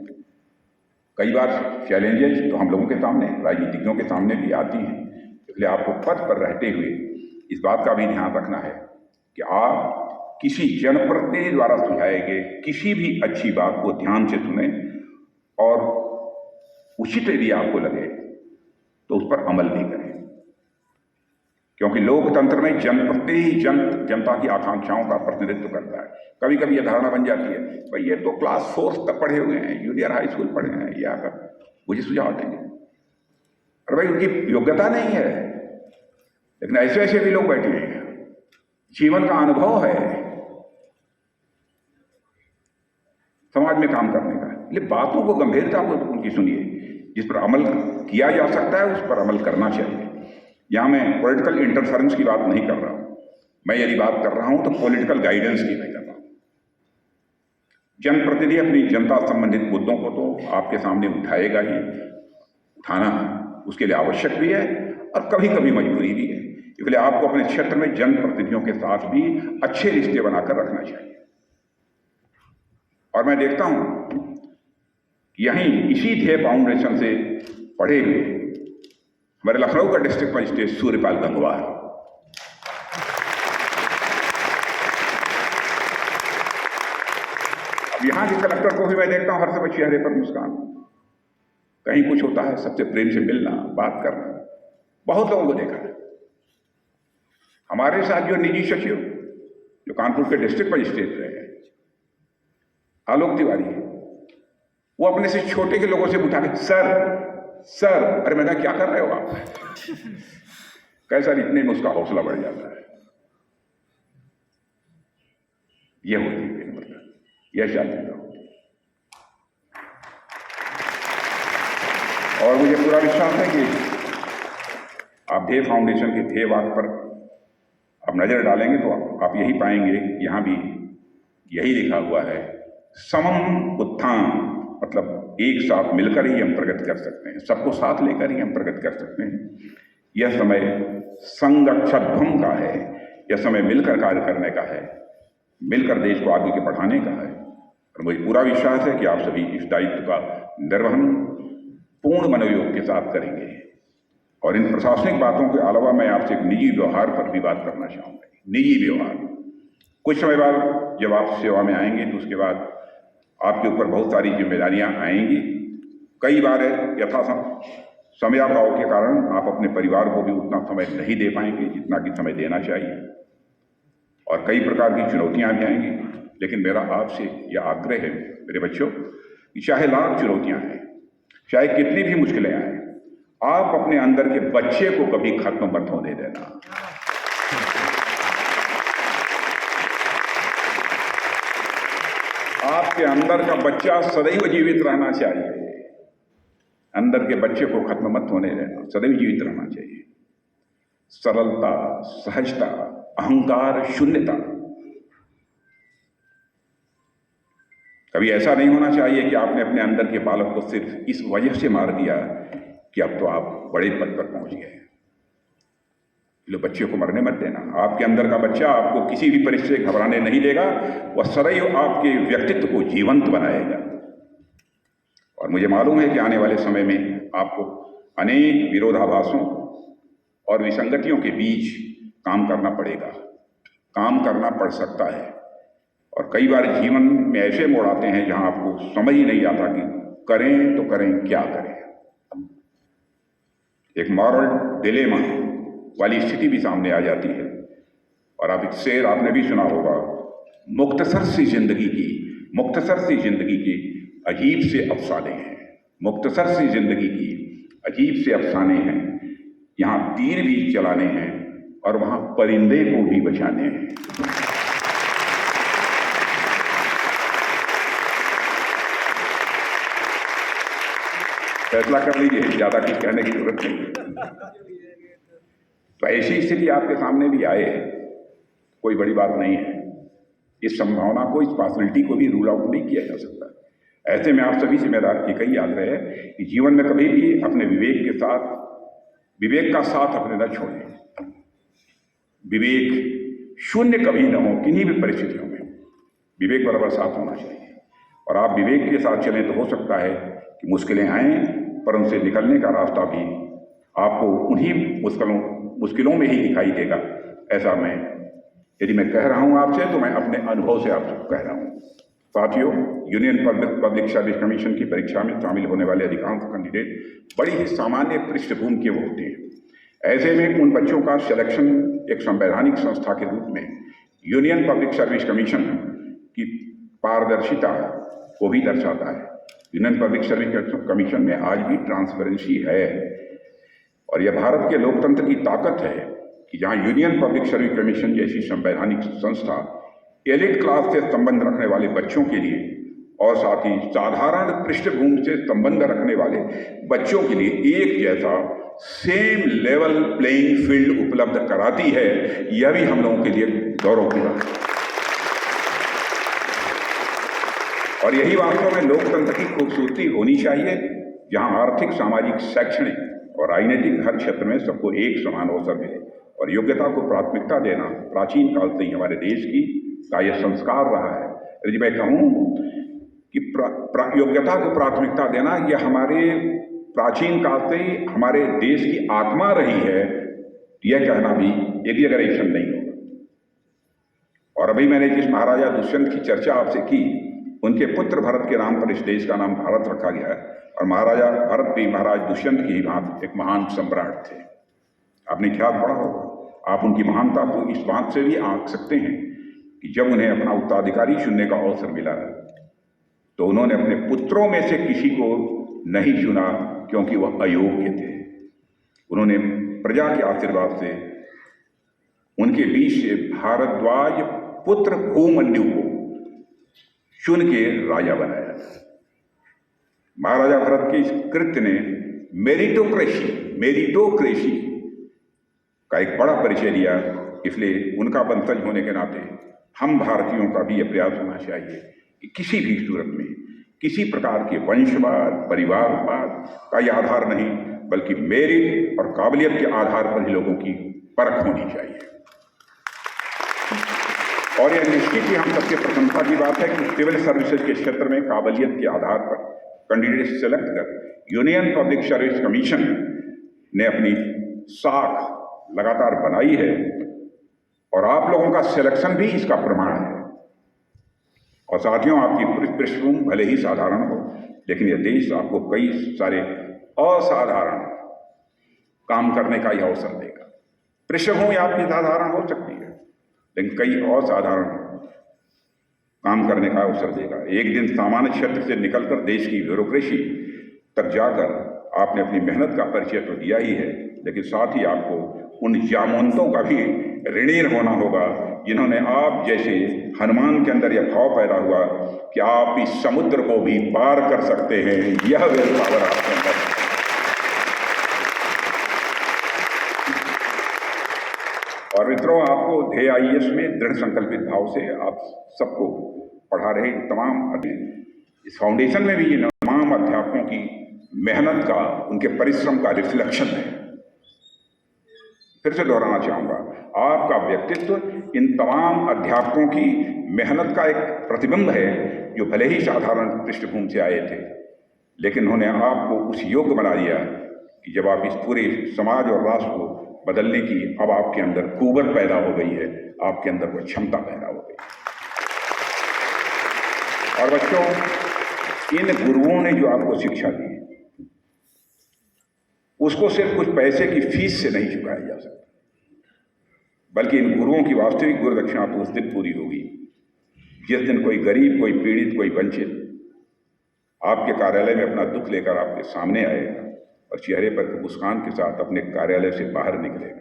कई बार चैलेंजेस तो हम लोगों के सामने, राजनीतिज्ञों के सामने भी आती हैं। इसलिए आपको पद पर रहते हुए इस बात का भी ध्यान रखना है कि आप किसी जनप्रतिनिधि द्वारा सुझाए गए किसी भी अच्छी बात को ध्यान से सुने और उचित यदि आपको लगे तो उस पर अमल भी करें, क्योंकि लोकतंत्र में जनप्रतिनिधि जनता की आकांक्षाओं का प्रतिनिधित्व करता है। कभी कभी यह धारणा बन जाती है, भाई ये तो क्लास 4 तक पढ़े हुए हैं, जूनियर हाई स्कूल पढ़े हैं, या मुझे सुझाव देंगे। अरे भाई, उनकी योग्यता नहीं है, लेकिन ऐसे ऐसे भी लोग बैठे हैं, जीवन का अनुभव है समाज में काम करने का। इसलिए बातों को गंभीरता को उनकी सुनिए, जिस पर अमल किया जा सकता है उस पर अमल करना चाहिए। यहां मैं पॉलिटिकल इंटरफेरेंस की बात नहीं कर रहा हूं, मैं यदि बात कर रहा हूं तो पॉलिटिकल गाइडेंस की मैं कर रहा हूं। जनप्रतिनिधि अपनी जनता संबंधित मुद्दों को तो आपके सामने उठाएगा ही, उठाना उसके लिए आवश्यक भी है और कभी कभी मजबूरी भी है। इसलिए आपको अपने क्षेत्र में जनप्रतिनिधियों के साथ भी अच्छे रिश्ते बनाकर रखना चाहिए। और मैं देखता हूं कि यहीं इसी ध्येय फाउंडेशन से पढ़े हुए हमारे लखनऊ का डिस्ट्रिक्ट मजिस्ट्रेट सूर्यपाल गंगवार, अब यहां के कलेक्टर को भी मैं देखता हूं हर समय चेहरे पर मुस्कान, कहीं कुछ होता है सबसे प्रेम से मिलना, बात करना। बहुत लोगों को देखा है। हमारे साथ जो निजी सचिव जो कानपुर के डिस्ट्रिक्ट मजिस्ट्रेट रहे हैं, आलोक तिवारी, वो अपने से छोटे के लोगों से उठा के सर, अरे मैंने क्या कर रहे हो आप? कैसा, इतने में उसका हौसला बढ़ जाता है। यह होती है मतलब, यह जातीयता होती है। और मुझे पूरा विश्वास है कि आप ध्येय फाउंडेशन के ध्येय वाक्य पर आप नजर डालेंगे तो आप यही पाएंगे, यहां भी यही लिखा हुआ है, समम उत्थान, मतलब एक साथ मिलकर ही हम प्रगति कर सकते हैं, सबको साथ लेकर ही हम प्रगति कर सकते हैं। यह समय संगक्षध्वम का है, यह समय मिलकर कार्य करने का है, मिलकर देश को आगे के बढ़ाने का है। और मुझे पूरा विश्वास है कि आप सभी इस दायित्व का निर्वहन पूर्ण मनोयोग के साथ करेंगे। और इन प्रशासनिक बातों के अलावा मैं आपसे एक निजी व्यवहार पर भी बात करना चाहूँगा। निजी व्यवहार, कुछ समय बाद जब आप सेवा में आएंगे तो उसके बाद आपके ऊपर बहुत सारी जिम्मेदारियां आएंगी। कई बार यथा समयाभाव के कारण आप अपने परिवार को भी उतना समय नहीं दे पाएंगे जितना कि समय देना चाहिए, और कई प्रकार की चुनौतियां भी आएंगी। लेकिन मेरा आपसे यह आग्रह है मेरे बच्चों कि चाहे लाख चुनौतियां आए, चाहे कितनी भी मुश्किलें आए, आप अपने अंदर के बच्चे को कभी खत्म मत होने देना। आपके अंदर का बच्चा सदैव जीवित रहना चाहिए। अंदर के बच्चे को खत्म मत होने देना, सदैव जीवित रहना चाहिए। सरलता, सहजता, अहंकार, शून्यता। कभी ऐसा नहीं होना चाहिए कि आपने अपने अंदर के बालक को सिर्फ इस वजह से मार दिया कि अब तो आप बड़े पद पर पहुंच गए। लो, बच्चे को मरने मत देना। आपके अंदर का बच्चा आपको किसी भी परिस्थिति से घबराने नहीं देगा, वह सदैव आपके व्यक्तित्व को जीवंत बनाएगा। और मुझे मालूम है कि आने वाले समय में आपको अनेक विरोधाभासों और विसंगतियों के बीच काम करना पड़ेगा, काम करना पड़ सकता है। और कई बार जीवन में ऐसे मोड़ आते हैं जहां आपको समझ ही नहीं आता कि करें तो करें क्या करें। एक मॉरल डिलेमा वाली स्थिति भी सामने आ जाती है। और आप एक शेर आपने भी सुना होगा, मुख्तसर सी जिंदगी की अजीब से अफसाने हैं, मुख्तसर सी जिंदगी की अजीब से अफसाने हैं। यहाँ तीर भी चलाने हैं और वहां परिंदे को भी बचाने हैं। फैसला कर लीजिए, ज्यादा कुछ कहने की जरूरत नहीं। तो ऐसी स्थिति आपके सामने भी आए, कोई बड़ी बात नहीं है। इस संभावना को, इस पॉसिबिलिटी को भी रूल आउट नहीं किया जा सकता। ऐसे में आप सभी से मेरा एक ही आग्रह है कि जीवन में कभी भी अपने विवेक का साथ अपने न छोड़ें। विवेक शून्य कभी न हो, किन्हीं भी परिस्थितियों में विवेक बराबर साथ होना चाहिए। और आप विवेक के साथ चलें तो हो सकता है कि मुश्किलें आएं, पर उनसे निकलने का रास्ता भी आपको उन्हीं मुश्किलों में ही दिखाई देगा। ऐसा यदि मैं कह रहा हूं आपसे, तो मैं अपने अनुभव से आपसे कह रहा हूं। साथियों, यूनियन पब्लिक सर्विस कमीशन की परीक्षा में शामिल होने वाले अधिकांश कैंडिडेट बड़ी ही सामान्य पृष्ठभूमि के होते हैं। ऐसे में उन बच्चों का सिलेक्शन एक संवैधानिक संस्था के रूप में यूनियन पब्लिक सर्विस कमीशन की पारदर्शिता को भी दर्शाता है। यूनियन पब्लिक सर्विस कमीशन में आज भी ट्रांसपेरेंसी है, और यह भारत के लोकतंत्र की ताकत है कि जहां यूनियन पब्लिक सर्विस कमीशन जैसी संवैधानिक संस्था एलिट क्लास से संबंध रखने वाले बच्चों के लिए और साथ ही साधारण पृष्ठभूमि से संबंध रखने वाले बच्चों के लिए एक जैसा सेम लेवल प्लेइंग फील्ड उपलब्ध कराती है, यह भी हम लोगों के लिए गौरव की बात है। और यही वास्तव में लोकतंत्र की खूबसूरती होनी चाहिए, जहां आर्थिक, सामाजिक, शैक्षणिक और राजनीतिक हर क्षेत्र में सबको एक समान अवसर मिले। और योग्यता को प्राथमिकता देना प्राचीन काल से ही हमारे देश का यह संस्कार रहा है। यदि मैं कहूं कि योग्यता को प्राथमिकता देना यह हमारे प्राचीन काल से ही हमारे देश की आत्मा रही है, यह कहना भी एग्जैगरेशन नहीं होगा। और अभी मैंने जिस महाराजा दुष्यंत की चर्चा आपसे की, उनके पुत्र भरत के नाम पर इस देश का नाम भारत रखा गया है। और महाराजा भरत भी महाराज दुष्यंत की ही भांति एक महान सम्राट थे। आपने ख्याल पढ़ा होगा। आप उनकी महानता को इस बात से भी आंक सकते हैं कि जब उन्हें अपना उत्तराधिकारी चुनने का अवसर मिला तो उन्होंने अपने पुत्रों में से किसी को नहीं चुना, क्योंकि वह अयोग्य थे। उन्होंने प्रजा के आशीर्वाद से उनके बीच से भारद्वाज पुत्र भूमन्यु को चुन के राजा बनाया। महाराजा भरत के इस कृत्य ने मेरिटोक्रेसी का एक बड़ा परिचय दिया। इसलिए उनका वंशज होने के नाते हम भारतीयों का भी यह प्रयास होना चाहिए कि किसी भी सूरत में किसी प्रकार के वंशवाद, परिवारवाद का यह आधार नहीं, बल्कि मेरिट और काबिलियत के आधार पर ही लोगों की परख होनी चाहिए। और यह निश्चित ही हम सबके प्रशंसा की बात है कि सिविल सर्विसेज के क्षेत्र में काबिलियत के आधार पर कैंडिडेट सेलेक्ट कर यूनियन पब्लिक सर्विस कमीशन ने अपनी साख लगातार बनाई है, और आप लोगों का सिलेक्शन भी इसका प्रमाण है। और साथियों, आपकी पृष्ठभूमि भले ही साधारण हो, लेकिन यह देश आपको कई सारे असाधारण काम करने का यह अवसर देगा। पृष्ठभूमि आपकी साधारण हो सकती है, लेकिन कई असाधारण काम करने का अवसर देगा। एक दिन सामान्य क्षेत्र से निकलकर देश की ब्यूरोक्रेसी तक जाकर आपने अपनी मेहनत का परिचय तो दिया ही है, लेकिन साथ ही आपको उन जामवंतों का भी ऋणी होना होगा जिन्होंने आप जैसे हनुमान के अंदर यह भाव पैदा हुआ कि आप इस समुद्र को भी पार कर सकते हैं। यह विल पावर आपके अंदर है। और मित्रों, आपको ध्येय आईएएस में दृढ़ संकल्पित भाव से आप सबको पढ़ा रहे तमाम इस फाउंडेशन में भी ये तमाम अध्यापकों की मेहनत का, उनके परिश्रम का रिफ्लेक्शन है। फिर से दोहराना चाहूंगा, आपका व्यक्तित्व इन तमाम अध्यापकों की मेहनत का एक प्रतिबिंब है, जो भले ही साधारण पृष्ठभूमि से आए थे, लेकिन उन्होंने आपको उस योग्य बना दिया कि जब आप इस पूरे समाज और राष्ट्र को बदलने की अब आपके अंदर कुव्वत पैदा हो गई है, आपके अंदर वो क्षमता पैदा हो गई। और बच्चों, इन गुरुओं ने जो आपको शिक्षा दी उसको सिर्फ कुछ पैसे की फीस से नहीं चुकाया जा सकता, बल्कि इन गुरुओं की वास्तविक गुरु दक्षिणा तो उस दिन पूरी होगी जिस दिन कोई गरीब, कोई पीड़ित, कोई वंचित आपके कार्यालय में अपना दुख लेकर आपके सामने आएगा और चेहरे पर मुस्कान के साथ अपने कार्यालय से बाहर निकलेगा।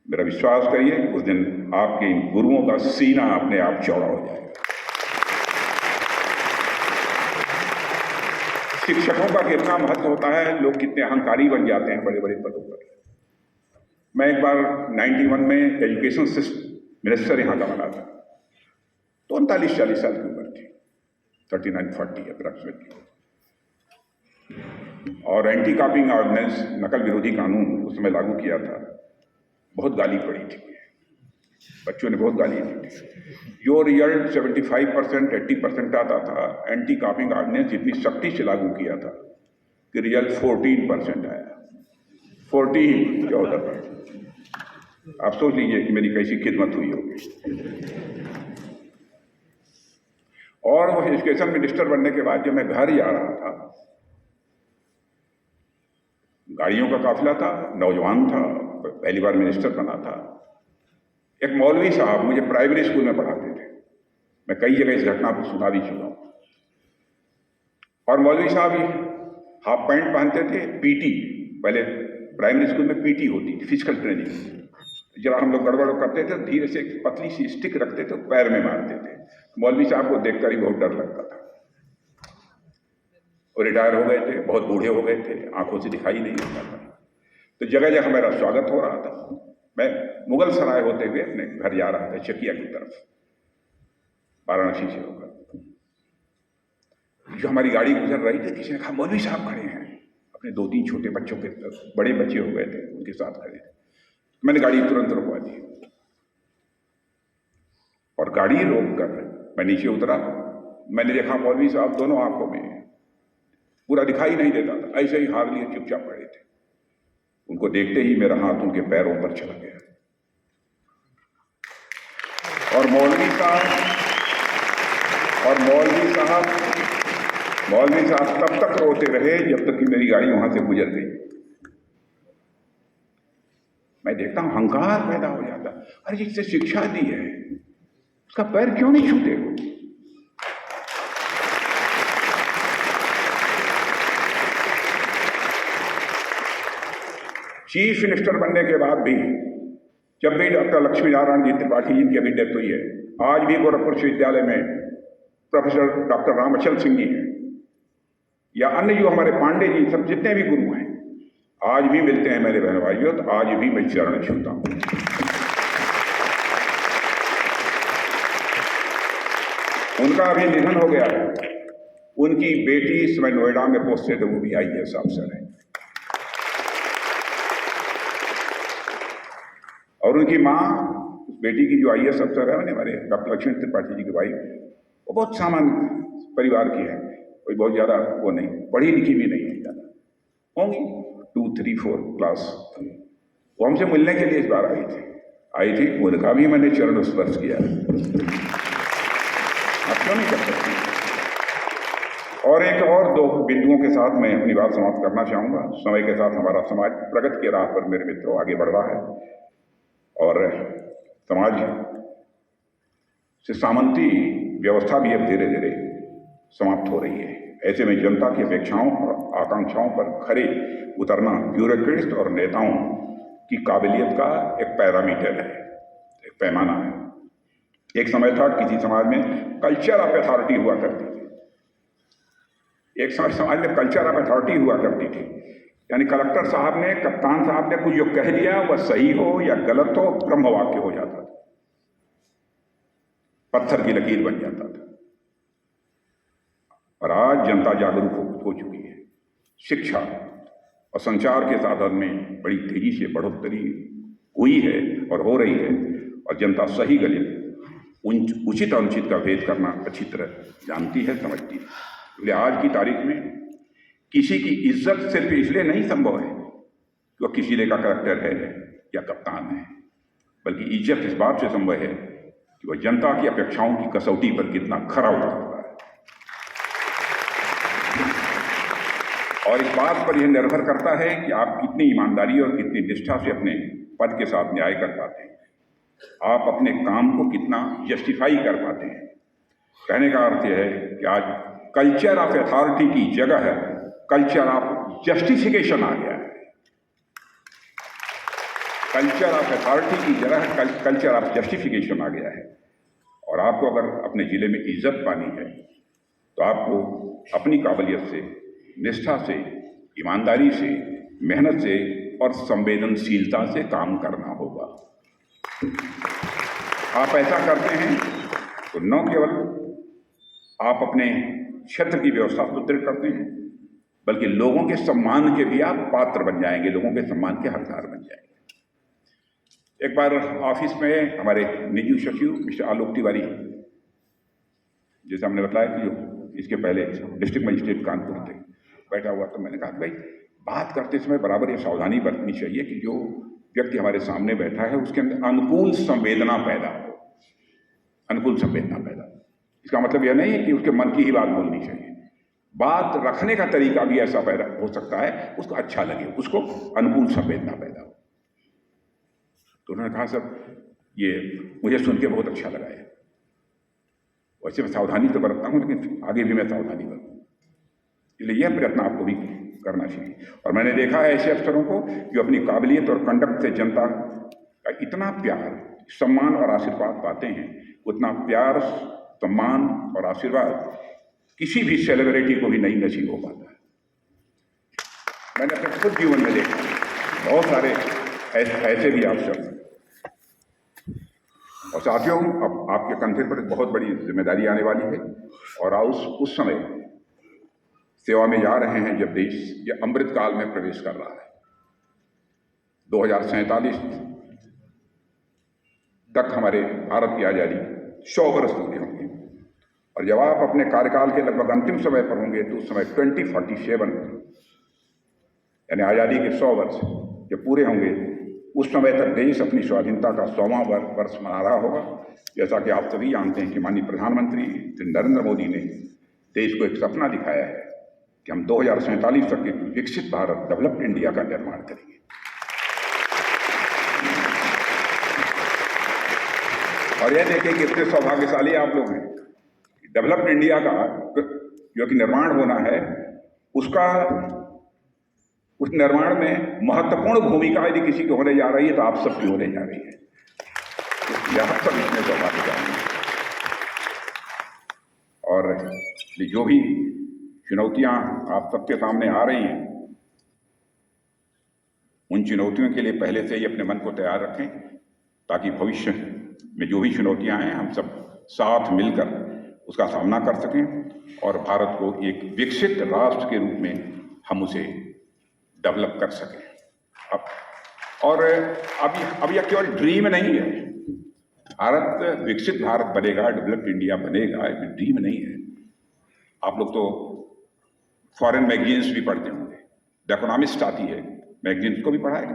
मेरा विश्वास करिए, उस दिन आपके इन गुरुओं का सीना अपने आप चौड़ा हो जाएगा। शिक्षकों का कितना महत्व होता है, लोग कितने अहंकारी बन जाते हैं बड़े बड़े पदों पर। मैं एक बार 91 में एजुकेशन मिनिस्टर यहाँ का बना था, तो 39-40 साल की उम्र थी, 39-40 अप्रॉक्सीमेटली। और एंटी कॉपिंग ऑर्डिनेंस, नकल विरोधी कानून उस समय लागू किया था। बहुत गाली पड़ी थी, बच्चों ने बहुत गाली दी थी। जो रिजल्ट 75%, 80% आता था, एंटी कॉपिंग ऑर्डिनेंस इतनी सख्ती से लागू किया था कि रिजल्ट 14% आया। 14 आप सोच लीजिए कि मेरी कैसी खिदमत हुई होगी। और वो एजुकेशन मिनिस्टर बनने के बाद जब मैं घर जा रहा था, गाड़ियों का काफिला था, नौजवान था, पहली बार मिनिस्टर बना था। एक मौलवी साहब मुझे प्राइमरी स्कूल में पढ़ाते थे, मैं कई जगह इस घटना को सुना भी चुका हूं। और मौलवी साहब हाफ पैंट पहनते थे, पीटी, पहले प्राइमरी स्कूल में पीटी होती थी, फिजिकल ट्रेनिंग। जरा हम लोग गड़बड़ करते थे, धीरे से एक पतली सी स्टिक रखते थे, पैर में मारते थे। मौलवी साहब को देखकर ही बहुत डर लगता था। वो रिटायर हो गए थे, बहुत बूढ़े हो गए थे, आंखों से दिखाई नहीं देता था। तो जगह जगह मेरा स्वागत हो रहा था। मैं मुगल सराय होते हुए अपने घर जा रहा था, चकिया की तरफ, वाराणसी से होकर। जो हमारी गाड़ी गुजर रही थी, किसी ने कहा मौलवी साहब खड़े हैं, अपने 2-3 छोटे बच्चों के, बड़े बच्चे हो गए थे, उनके साथ खड़े थे। मैंने गाड़ी तुरंत रुकवा दी और गाड़ी रोककर मैं नीचे उतरा। मैंने देखा मौलवी साहब दोनों आंखों में पूरा दिखाई नहीं देता था, ऐसे ही हार लिए चुपचाप खड़े थे। उनको देखते ही मेरा हाथ उनके पैरों पर चला गया। और मौलवी साहब तब तक रोते रहे जब तक कि मेरी गाड़ी वहां से गुजर गई। मैं देखता हूं अहंकार पैदा हो जाता, अरे जिससे शिक्षा दी है उसका पैर क्यों नहीं छूते हो? चीफ मिनिस्टर बनने के बाद भी, जब भी डॉक्टर लक्ष्मी नारायण जी त्रिपाठी जी की अभी डेथ हुई है, आज भी गोरखपुर विश्वविद्यालय में प्रोफेसर डॉक्टर रामचल सिंह जी हैं या अन्य जो हमारे पांडे जी, सब जितने भी गुरु हैं, आज भी मिलते हैं मेरे बहन भाइयों, तो आज भी मैं चरण छूता हूं। उनका अभी निधन हो गया है। उनकी बेटी इस समय नोएडा में पोस्टेड है, वो भी IAS अफसर है। और उनकी माँ, बेटी की जो IAS अफसर है, हमारे डॉक्टर लक्ष्मी त्रिपाठी जी की वाइफ, वो बहुत सामान्य परिवार की है, कोई बहुत ज़्यादा वो नहीं, पढ़ी लिखी भी नहीं है ज़्यादा, होंगी 2, 3, 4 क्लास। वो हमसे मिलने के लिए इस बार आई थी। उनका भी मैंने चरण स्पर्श किया। आप क्यों नहीं कर सकते? और एक और 2 बिंदुओं के साथ मैं अपनी बात समाप्त करना चाहूँगा। समय के साथ हमारा समाज प्रगति के राह पर मेरे मित्रों आगे बढ़ रहा है और समाज से सामंती व्यवस्था भी अब धीरे धीरे समाप्त हो रही है। ऐसे में जनता की अपेक्षाओं और आकांक्षाओं पर खरे उतरना ब्यूरोक्रेट्स और नेताओं की काबिलियत का एक पैरामीटर है, एक पैमाना है। एक समय था किसी समाज में कल्चर ऑफ अथॉरिटी हुआ करती थी। एक समय समाज में कल्चर ऑफ अथॉरिटी हुआ करती थी, यानी कलेक्टर साहब ने, कप्तान साहब ने कुछ जो कह दिया वह सही हो या गलत हो, ब्रह्म वाक्य हो जाता था, पत्थर की लकीर बन जाता था। और आज जनता जागरूक हो चुकी है। शिक्षा और संचार के साधन में बड़ी तेजी से बढ़ोतरी हुई है और हो रही है, और जनता सही गलत, उचित अनुचित का भेद करना अच्छी तरह जानती है, समझती है। इसलिए आज की तारीख में किसी की इज्जत सिर्फ इसलिए नहीं संभव है कि वह किसी का करेक्टर है या कप्तान है, बल्कि इज्जत इस बात से संभव है कि वह जनता की अपेक्षाओं की कसौटी पर कितना खरा उतरता है। और इस बात पर यह निर्भर करता है कि आप कितनी ईमानदारी और कितनी निष्ठा से अपने पद के साथ न्याय कर पाते हैं, आप अपने काम को कितना जस्टिफाई कर पाते हैं। कहने का अर्थ यह है कि आज कल्चर ऑफ अथॉरिटी की जगह है कल्चर ऑफ जस्टिफिकेशन आ गया है। कल्चर ऑफ अथॉरिटी की जगह कल्चर ऑफ जस्टिफिकेशन आ गया है। और आपको अगर अपने जिले में इज्जत पानी है तो आपको अपनी काबिलियत से, निष्ठा से, ईमानदारी से, मेहनत से और संवेदनशीलता से काम करना होगा। आप ऐसा करते हैं तो न केवल आप अपने क्षेत्र की व्यवस्था सुदृढ़ करते हैं, बल्कि लोगों के सम्मान के भी आप पात्र बन जाएंगे, लोगों के सम्मान के हकदार बन जाएंगे। एक बार ऑफिस में हमारे निजी सचिव मिस्टर आलोक तिवारी, जैसे हमने बताया कि जो इसके पहले डिस्ट्रिक्ट मजिस्ट्रेट कानपुर थे, बैठा हुआ, तो मैंने कहा कि भाई बात करते समय बराबर ये सावधानी बरतनी चाहिए कि जो व्यक्ति हमारे सामने बैठा है उसके अंदर अनुकूल संवेदना पैदा हो। अनुकूल संवेदना पैदा, इसका मतलब यह नहीं है कि उसके मन की ही बात बोलनी चाहिए, बात रखने का तरीका भी ऐसा पैदा हो सकता है उसको अच्छा लगे, उसको अनुकूल संवेदना पैदा हो। तो उन्होंने कहा सर ये मुझे सुन के बहुत अच्छा लगा है, वैसे मैं सावधानी तो बरतता हूँ लेकिन आगे भी मैं सावधानी बरतूँ, इसलिए यह प्रयत्न आपको भी करना चाहिए। और मैंने देखा है ऐसे अफसरों को जो अपनी काबिलियत और कंडक्ट से जनता का इतना प्यार, सम्मान और आशीर्वाद पाते हैं, उतना प्यार, सम्मान और आशीर्वाद किसी भी सेलिब्रिटी को भी नहीं नसीब हो पाता है। मैंने अपने खुद जीवन में देखा बहुत सारे ऐसे भी अफसर। और साथियों, अब आपके कंधे पर बहुत बड़ी जिम्मेदारी आने वाली है और उस समय सेवा में जा रहे हैं जब देश ये अमृत काल में प्रवेश कर रहा है। 2047 तक हमारे भारत की आज़ादी 100 वर्ष पूरे होंगे और जब आप अपने कार्यकाल के लगभग अंतिम समय पर होंगे तो उस समय 2047 यानी आज़ादी के 100 वर्ष जब पूरे होंगे, उस समय तक देश अपनी स्वाधीनता का 100वां वर्ष मना रहा होगा। जैसा कि आप सभी जानते हैं कि माननीय प्रधानमंत्री श्री नरेंद्र मोदी ने देश को एक सपना दिखाया है कि हम 2047 तक एक विकसित भारत, डेवलप्ड इंडिया का निर्माण करेंगे। और यह देखें कि कितने सौभाग्यशाली आप लोग हैं। डेवलप्ड इंडिया का जो कि निर्माण होना है, उस निर्माण में महत्वपूर्ण भूमिका यदि किसी की होने जा रही है तो आप सबकी होने जा रही है। यह सब इसमें सौभाग्यशाली है। और जो भी चुनौतियां आप सबके सामने आ रही हैं, उन चुनौतियों के लिए पहले से ही अपने मन को तैयार रखें ताकि भविष्य में जो भी चुनौतियां हैं हम सब साथ मिलकर उसका सामना कर सकें और भारत को एक विकसित राष्ट्र के रूप में हम उसे डेवलप कर सकें। और अब यह केवल ड्रीम नहीं है। भारत विकसित भारत बनेगा, डेवलप्ड इंडिया बनेगा, ये ड्रीम नहीं है। आप लोग तो फॉरेन मैगजीन्स भी पढ़ते होंगे, द इकोनॉमिस्ट आती है, मैगजीन्स को भी पढ़ा है।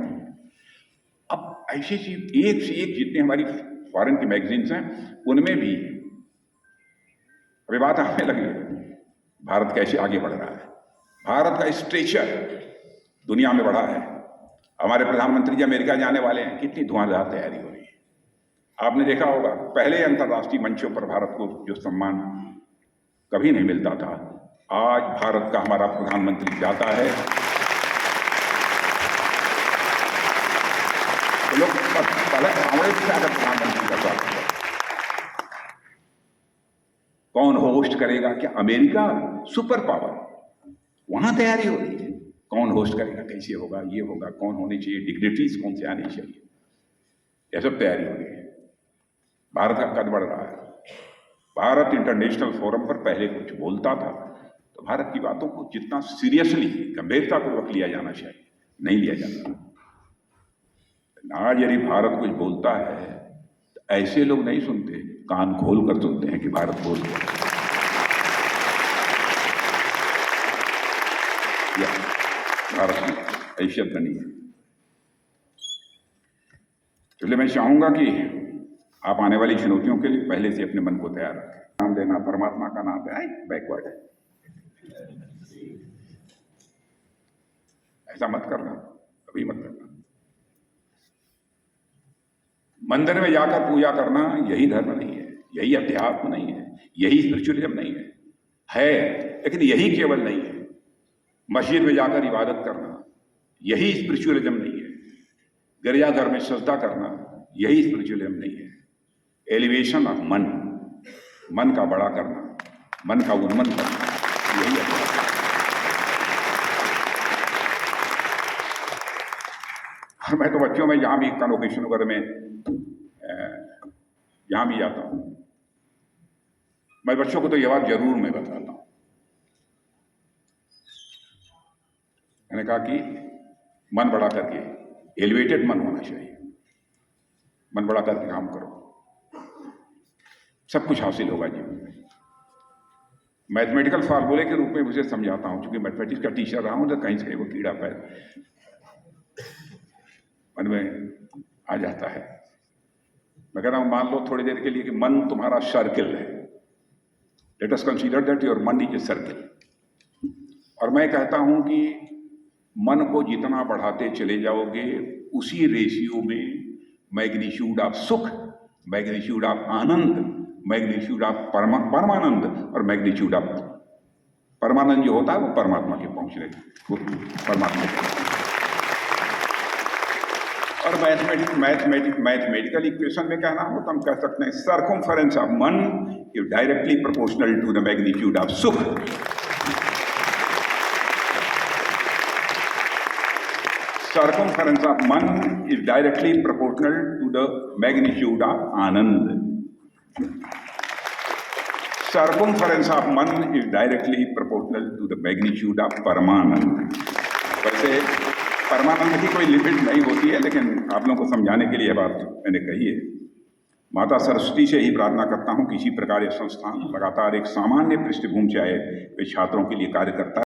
अब ऐसी चीज एक से एक जितनी हमारी फॉरेन की मैगजीन्स हैं उनमें भी अभी बात आने लगी है भारत कैसे आगे बढ़ रहा है, भारत का स्ट्रेचर दुनिया में बढ़ा है। हमारे प्रधानमंत्री जी अमेरिका जाने वाले हैं, कितनी धुआंधार तैयारी हो रही है। आपने देखा होगा पहले अंतर्राष्ट्रीय मंचों पर भारत को जो सम्मान कभी नहीं मिलता था, आज भारत का हमारा प्रधानमंत्री जाता है तो लोग पहले हमारे प्रधानमंत्री का स्वागत है। कौन होस्ट करेगा? क्या अमेरिका सुपर पावर, वहां तैयारी हो रही है। कौन होस्ट करेगा, कैसे होगा, ये होगा, कौन होनी चाहिए, डिग्निटीज कौन से आनी चाहिए, यह सब तैयारी हो रही है। भारत का कद बढ़ रहा है। भारत इंटरनेशनल फोरम पर पहले कुछ बोलता था तो भारत की बातों को जितना सीरियसली, गंभीरतापूर्वक लिया जाना चाहिए, नहीं लिया जाता। आज यदि भारत कुछ बोलता है तो ऐसे लोग नहीं सुनते, कान खोल कर सुनते हैं कि भारत बोल रहा है। या भारत में हैसियत बनी है। इसलिए मैं चाहूंगा कि आप आने वाली चुनौतियों के लिए पहले से अपने मन को तैयार रखें। नाम लेना परमात्मा का नाम है, बैकवर्ड है, ऐसा मत करना, कभी मत करना। मंदिर में जाकर पूजा करना यही धर्म नहीं है, यही अध्यात्म नहीं है, यही स्पिरिचुअलिज्म नहीं है लेकिन यही केवल नहीं है। मस्जिद में जाकर इबादत करना यही स्पिरिचुअलिज्म नहीं है। गिरजाघर में सजदा करना यही स्पिरिचुअलिज्म नहीं है। एलिवेशन ऑफ मन, मन का बड़ा करना, मन का उन्मन करना, यही अध्यात्म है। और मैं तो बच्चों में जहां भी कन्वोकेशन वगैरह में जहां भी जाता हूं, मैं बच्चों को तो यह बात जरूर मैं बताता हूं। मैंने कहा कि मन बड़ा करके, एलिवेटेड मन होना चाहिए, मन बड़ा करके काम करो, सब कुछ हासिल होगा जीवन में। मैथमेटिकल फार्मूले के रूप में मुझे समझाता हूं, क्योंकि मैथमेटिक्स का टीचर रहा हूं, तो कहीं से वो कीड़ा पैदा मन में आ जाता है। मैं कह रहा हूं, मान लो थोड़ी देर के लिए कि मन तुम्हारा सर्किल है। Let us consider that your मन इज ए सर्किल। और मैं कहता हूं कि मन को जितना बढ़ाते चले जाओगे, उसी रेशियो में मैग्नीट्यूड ऑफ सुख, मैग्नीट्यूड ऑफ आनंद, मैग्नीट्यूड ऑफ परमानंद और मैग्नीट्यूड ऑफ परमानंद जो होता है वो परमात्मा के पहुंचने, वो परमात्मा के। और मैथमेटिकल इक्वेशन में कहना हो तो हम कह सकते हैं circumference of man is directly proportional to the magnitude of sukh. Circumference of man is directly proportional to the magnitude of Anand. Circumference of man is directly proportional to the magnitude of Paramanand. वैसे परमानंद की कोई limit नहीं होती है, लेकिन आप लोगों को समझाने के लिए बात मैंने कही है। माता सरस्वती से ही प्रार्थना करता हूं कि इसी प्रकार यह संस्थान लगातार एक सामान्य पृष्ठभूमि से आए वे छात्रों के लिए कार्य करता है।